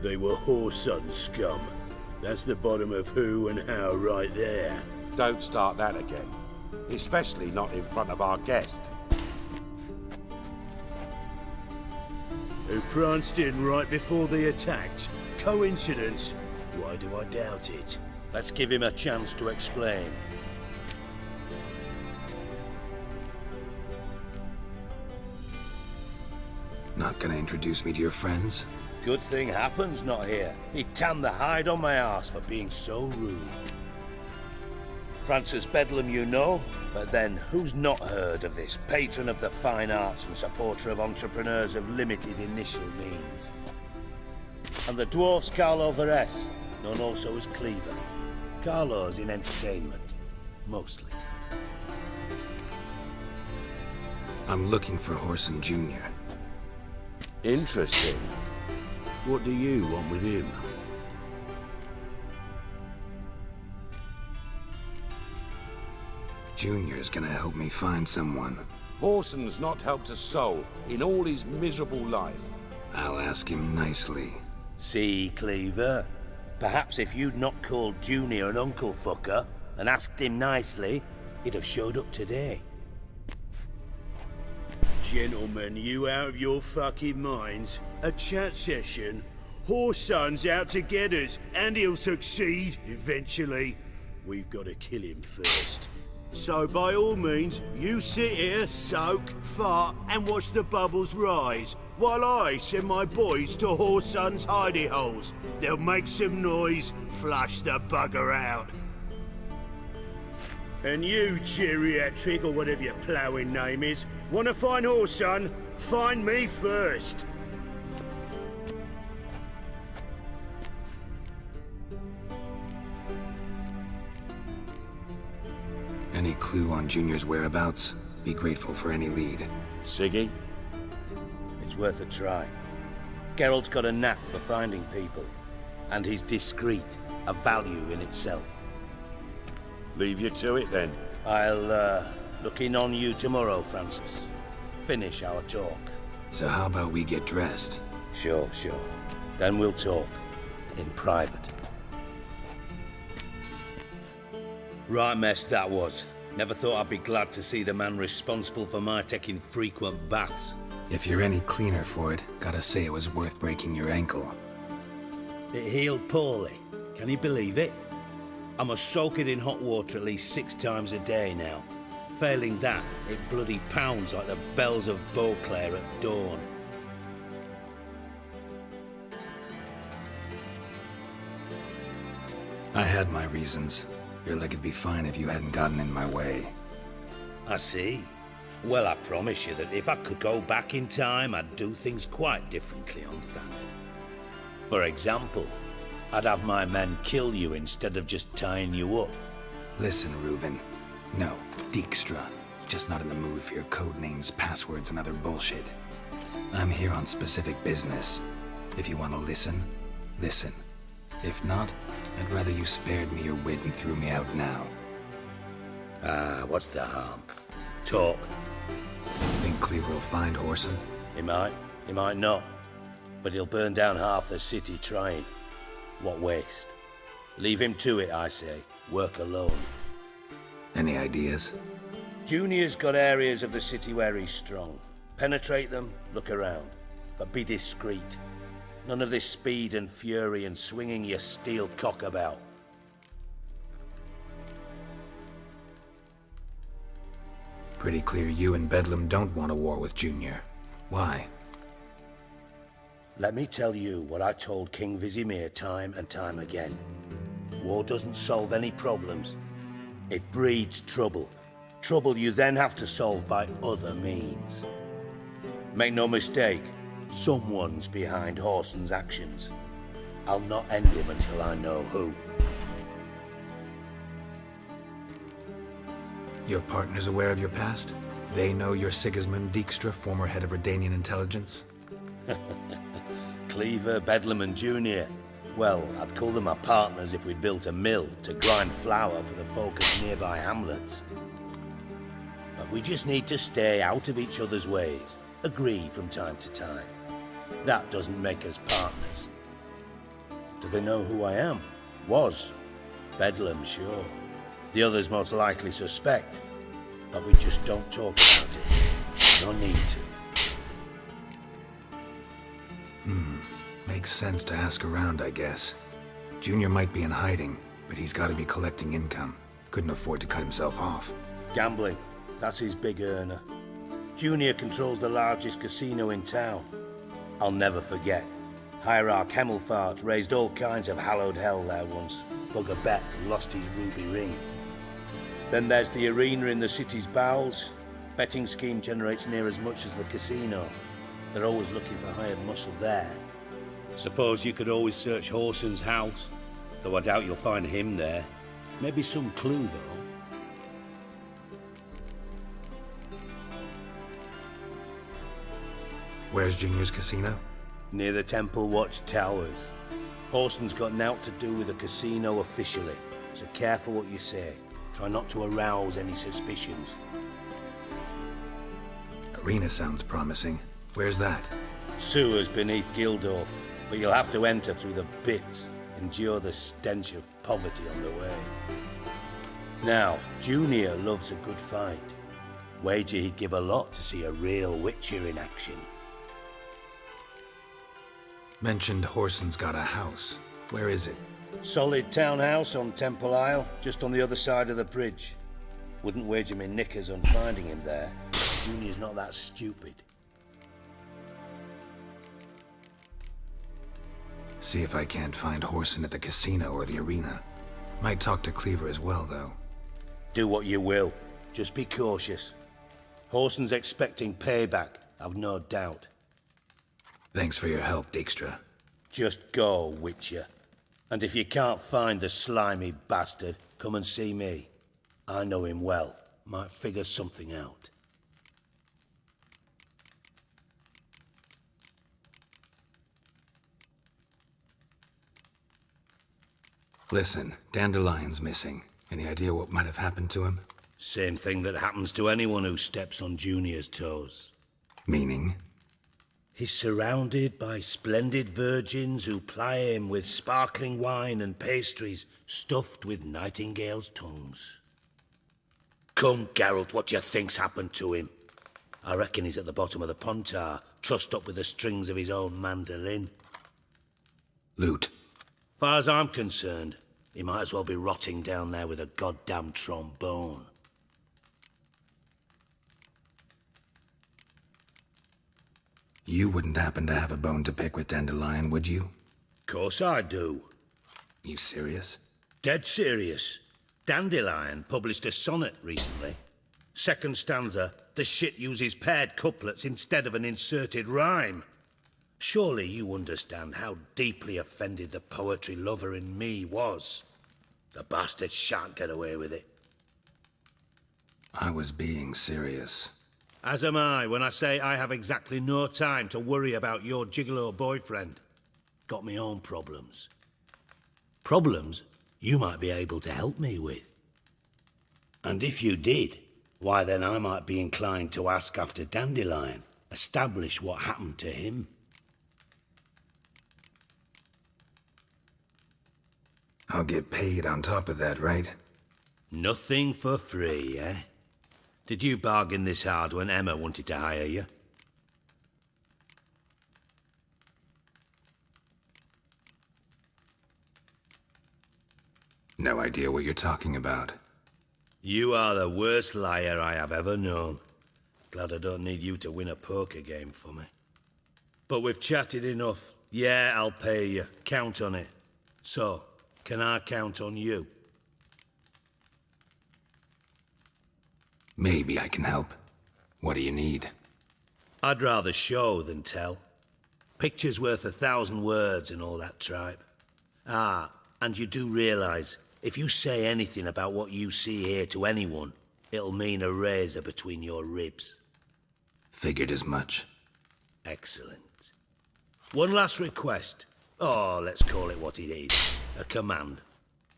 Speaker 3: They were whoreson scum. That's the bottom of who and how right there.
Speaker 13: Don't start that again. Especially not in front of our guest.
Speaker 3: Who pranced in right before they attacked. Coincidence? Why do I doubt it?
Speaker 14: Let's give him a chance to explain.
Speaker 2: Not gonna introduce me to your friends?
Speaker 14: Good thing Happen's not here. He tanned the hide on my ass for being so rude. Francis Bedlam you know, but then who's not heard of this patron of the fine arts and supporter of entrepreneurs of limited initial means? And the dwarf's Carlo Veres, known also as Cleaver. Carlo's in entertainment, mostly.
Speaker 2: I'm looking for Horson Jr.
Speaker 13: Interesting. What do you want with him?
Speaker 2: Junior's gonna help me find someone.
Speaker 13: Horson's not helped a soul in all his miserable life.
Speaker 2: I'll ask him nicely.
Speaker 14: See, Cleaver? Perhaps if you'd not called Junior an uncle fucker and asked him nicely, he'd have showed up today. Gentlemen, you out of your fucking minds? A chat session? Horson's out to get us, and he'll succeed eventually. We've got to kill him first. So by all means, you sit here, soak, fart, and watch the bubbles rise, while I send my boys to Horson's hidey holes. They'll make some noise, flush the bugger out. And you, geriatric, or whatever your ploughing name is, want to find Horson? Find me first.
Speaker 2: Any clue on Junior's whereabouts? Be grateful for any lead.
Speaker 14: Siggy? It's worth a try. Geralt's got a knack for finding people, and he's discreet, a value in itself.
Speaker 13: Leave you to it then.
Speaker 14: I'll look in on you tomorrow, Francis. Finish our talk.
Speaker 2: So how about we get dressed?
Speaker 14: Sure. Then we'll talk. In private. Right mess that was. Never thought I'd be glad to see the man responsible for my taking frequent baths.
Speaker 2: If you're any cleaner for it, gotta say it was worth breaking your ankle.
Speaker 14: It healed poorly. Can you believe it? I must soak it in hot water at least 6 times a day now. Failing that, it bloody pounds like the bells of Beauclair at dawn.
Speaker 2: I had my reasons. Your leg would be fine if you hadn't gotten in my way.
Speaker 14: I see. Well, I promise you that if I could go back in time, I'd do things quite differently on Thanet. For example, I'd have my men kill you instead of just tying you up.
Speaker 2: Listen, Reuven. No, Dijkstra. Just not in the mood for your code names, passwords, and other bullshit. I'm here on specific business. If you want to listen, listen. If not, I'd rather you spared me your wit and threw me out now.
Speaker 14: What's the harm? Talk.
Speaker 2: Think Cleaver will find Horson?
Speaker 14: He might not. But he'll burn down half the city trying. What waste? Leave him to it, I say. Work alone.
Speaker 2: Any ideas?
Speaker 14: Junior's got areas of the city where he's strong. Penetrate them, look around. But be discreet. None of this speed and fury and swinging your steel cock about.
Speaker 2: Pretty clear you and Bedlam don't want a war with Junior. Why?
Speaker 14: Let me tell you what I told King Vizimir time and time again. War doesn't solve any problems. It breeds trouble. Trouble you then have to solve by other means. Make no mistake, someone's behind Horson's actions. I'll not end him until I know who.
Speaker 2: Your partner's aware of your past? They know you're Sigismund Dijkstra, former head of Redanian intelligence?
Speaker 14: Cleaver, Bedlam and Junior. Well, I'd call them my partners if we'd built a mill to grind flour for the folk of nearby hamlets. But we just need to stay out of each other's ways, agree from time to time. That doesn't make us partners. Do they know who I am? Was. Bedlam, sure. The others most likely suspect. But we just don't talk about it. No need to.
Speaker 2: Makes sense to ask around, I guess. Junior might be in hiding, but he's got to be collecting income. Couldn't afford to cut himself off.
Speaker 14: Gambling. That's his big earner. Junior controls the largest casino in town. I'll never forget. Hierarch Hemmelfart raised all kinds of hallowed hell there once. Bugger bet and lost his ruby ring. Then there's the arena in the city's bowels. Betting scheme generates near as much as the casino. They're always looking for hired muscle there. Suppose you could always search Horson's house, though I doubt you'll find him there. Maybe some clue, though.
Speaker 2: Where's Junior's casino?
Speaker 14: Near the Temple Watch Towers. Horson's got nought to do with the casino officially, so careful what you say. Try not to arouse any suspicions.
Speaker 2: Arena sounds promising. Where's that?
Speaker 14: Sewers beneath Gildorf, but you'll have to enter through the pits, endure the stench of poverty on the way. Now, Junior loves a good fight. Wager he'd give a lot to see a real Witcher in action.
Speaker 2: Mentioned Horson's got a house. Where is it?
Speaker 14: Solid townhouse on Temple Isle, just on the other side of the bridge. Wouldn't wager me knickers on finding him there. Junior's not that stupid.
Speaker 2: See if I can't find Horson at the casino or the arena. Might talk to Cleaver as well, though.
Speaker 14: Do what you will. Just be cautious. Horson's expecting payback, I've no doubt.
Speaker 2: Thanks for your help, Dijkstra.
Speaker 14: Just go, Witcher. And if you can't find the slimy bastard, come and see me. I know him well. Might figure something out.
Speaker 2: Listen, Dandelion's missing. Any idea what might have happened to him?
Speaker 14: Same thing that happens to anyone who steps on Junior's toes.
Speaker 2: Meaning?
Speaker 14: He's surrounded by splendid virgins who ply him with sparkling wine and pastries stuffed with nightingales' tongues. Come, Geralt, what do you think's happened to him? I reckon he's at the bottom of the Pontar, trussed up with the strings of his own mandolin.
Speaker 2: Loot.
Speaker 14: Far as I'm concerned, he might as well be rotting down there with a goddamn trombone.
Speaker 2: You wouldn't happen to have a bone to pick with Dandelion, would you?
Speaker 14: Course I do.
Speaker 2: You serious?
Speaker 14: Dead serious. Dandelion published a sonnet recently. Second stanza, the shit uses paired couplets instead of an inserted rhyme. Surely you understand how deeply offended the poetry lover in me was. The bastard shan't get away with it.
Speaker 2: I was being serious.
Speaker 14: As am I when I say I have exactly no time to worry about your gigolo boyfriend. Got me own problems. Problems you might be able to help me with. And if you did, why then I might be inclined to ask after Dandelion, establish what happened to him.
Speaker 2: I'll get paid on top of that, right?
Speaker 14: Nothing for free, eh? Did you bargain this hard when Emma wanted to hire you?
Speaker 2: No idea what you're talking about.
Speaker 14: You are the worst liar I have ever known. Glad I don't need you to win a poker game for me. But we've chatted enough. Yeah, I'll pay you. Count on it. So, can I count on you?
Speaker 2: Maybe I can help. What do you need?
Speaker 14: I'd rather show than tell. Picture's worth 1,000 words and all that tripe. Ah, and you do realize, if you say anything about what you see here to anyone, it'll mean a razor between your ribs.
Speaker 2: Figured as much.
Speaker 14: Excellent. One last request. Oh, let's call it what it is. A command.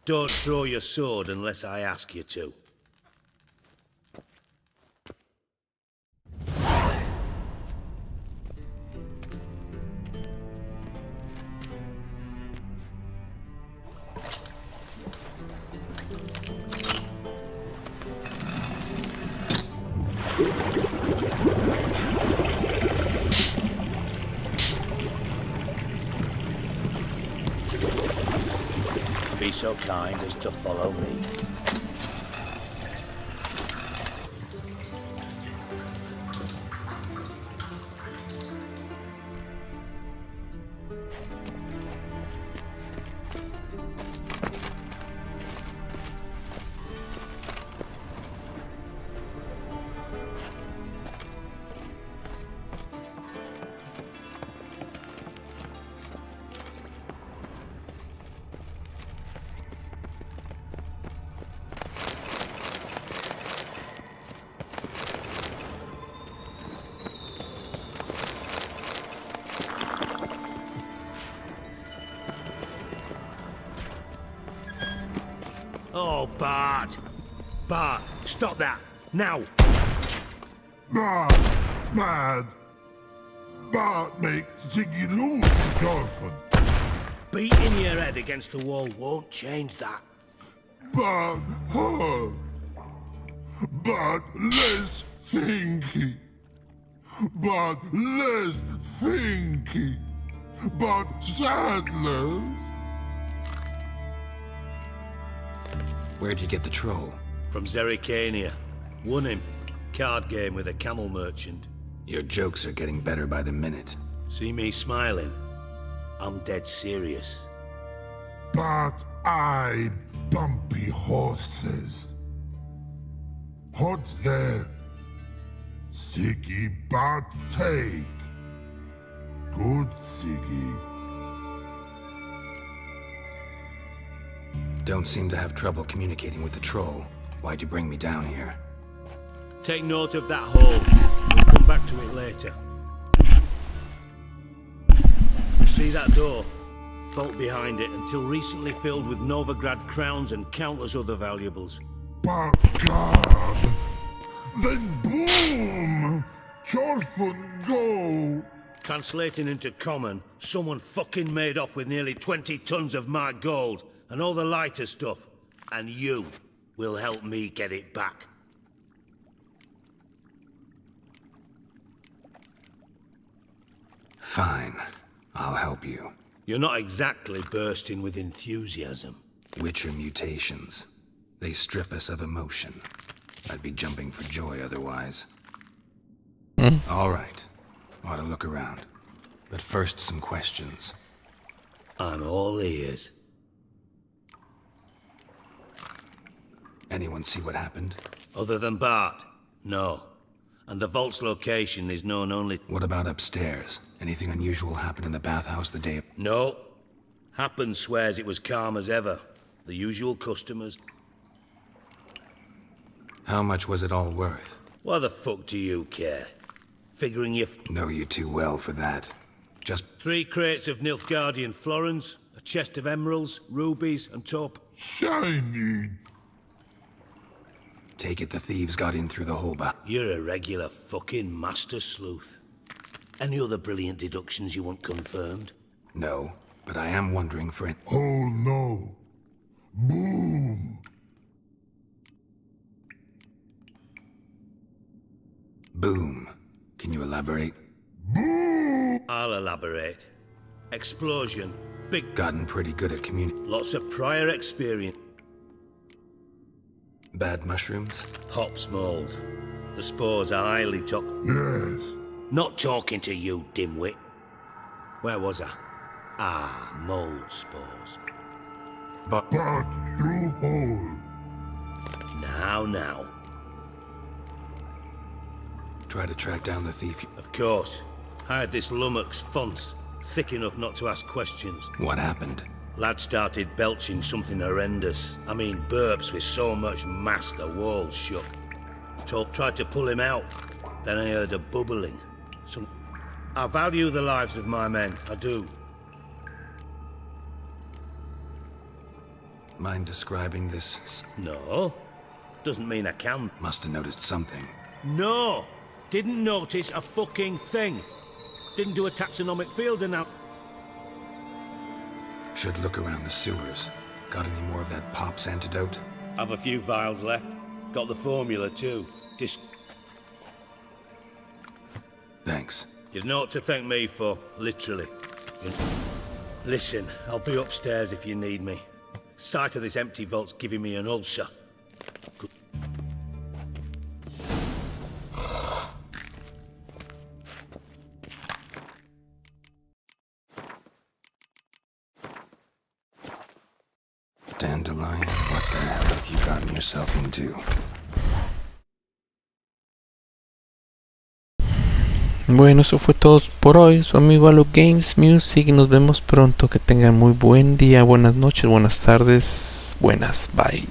Speaker 14: Don't draw your sword unless I ask you to. Be so kind as to follow me. Oh, Bart. Bart, stop that. Now.
Speaker 15: Bart, mad. Bart makes Ziggy lose his orphan.
Speaker 14: Beating your head against the wall won't change that.
Speaker 15: Bart hurt. Bart less thinky. Bart less thinky. Bart sadless.
Speaker 2: Where'd you get the troll?
Speaker 14: From Zerrikania. Won him. Card game with a camel merchant.
Speaker 2: Your jokes are getting better by the minute.
Speaker 14: See me smiling? I'm dead serious.
Speaker 15: But I bumpy horses. Hot there. Siggy but take. Good Siggy.
Speaker 2: Don't seem to have trouble communicating with the troll. Why'd you bring me down here?
Speaker 14: Take note of that hole. We'll come back to it later. See that door? Vault behind it until recently filled with Novigrad crowns and countless other valuables.
Speaker 15: But God! Then boom! Chorfun go!
Speaker 14: Translating into common, someone fucking made off with nearly 20 tons of my gold and all the lighter stuff. And you will help me get it back.
Speaker 2: Fine. I'll help you.
Speaker 14: You're not exactly bursting with enthusiasm.
Speaker 2: Witcher mutations. They strip us of emotion. I'd be jumping for joy otherwise. All right. Ought to look around. But first, some questions.
Speaker 14: I'm all ears.
Speaker 2: Anyone see what happened?
Speaker 14: Other than Bart? No. And the vault's location is known only...
Speaker 2: What about upstairs? Anything unusual happen in the bathhouse the day...
Speaker 14: No. Happen swears it was calm as ever. The usual customers.
Speaker 2: How much was it all worth?
Speaker 14: Why the fuck do you care? Figuring you...
Speaker 2: Know you too well for that. Just...
Speaker 14: 3 crates of Nilfgaardian florins, a chest of emeralds, rubies, and taupe.
Speaker 15: Shiny!
Speaker 2: Take it the thieves got in through the hole back.
Speaker 14: You're a regular fucking master sleuth. Any other brilliant deductions you want confirmed?
Speaker 2: No, but I am wondering for it.
Speaker 15: Oh no. Boom.
Speaker 2: Boom. Can you elaborate?
Speaker 15: Boom!
Speaker 14: I'll elaborate. Explosion. Big...
Speaker 2: Gotten pretty good at
Speaker 14: Lots of prior experience.
Speaker 2: Bad mushrooms?
Speaker 14: Hops mold. The spores are highly toxic.
Speaker 15: Yes.
Speaker 14: Not talking to you, dimwit. Where was I? Ah, mold spores.
Speaker 15: But through hole.
Speaker 14: Now.
Speaker 2: Try to track down the thief.
Speaker 14: Of course. I had this lummox fonts, thick enough not to ask questions.
Speaker 2: What happened?
Speaker 14: Lad started belching something horrendous. I mean, burps with so much mass the walls shook. Tried to pull him out. Then I heard a bubbling. I value the lives of my men, I do.
Speaker 2: Mind describing this?
Speaker 14: No. Doesn't mean I can.
Speaker 2: Must have noticed something.
Speaker 14: No! Didn't notice a fucking thing. Didn't do a taxonomic field analysis.
Speaker 2: Should look around the sewers. Got any more of that Pop's antidote?
Speaker 14: Have a few vials left. Got the formula too.
Speaker 2: Thanks.
Speaker 14: You've naught to thank me for, literally. Listen, I'll be upstairs if you need me. Sight of this empty vault's giving me an ulcer.
Speaker 2: Dandelion, what the hell have you gotten yourself into?
Speaker 1: Bueno, eso fue todo por hoy. Su amigo ALOGamesMusic. Nos vemos pronto. Que tengan muy buen día, buenas noches, buenas tardes, buenas. Bye.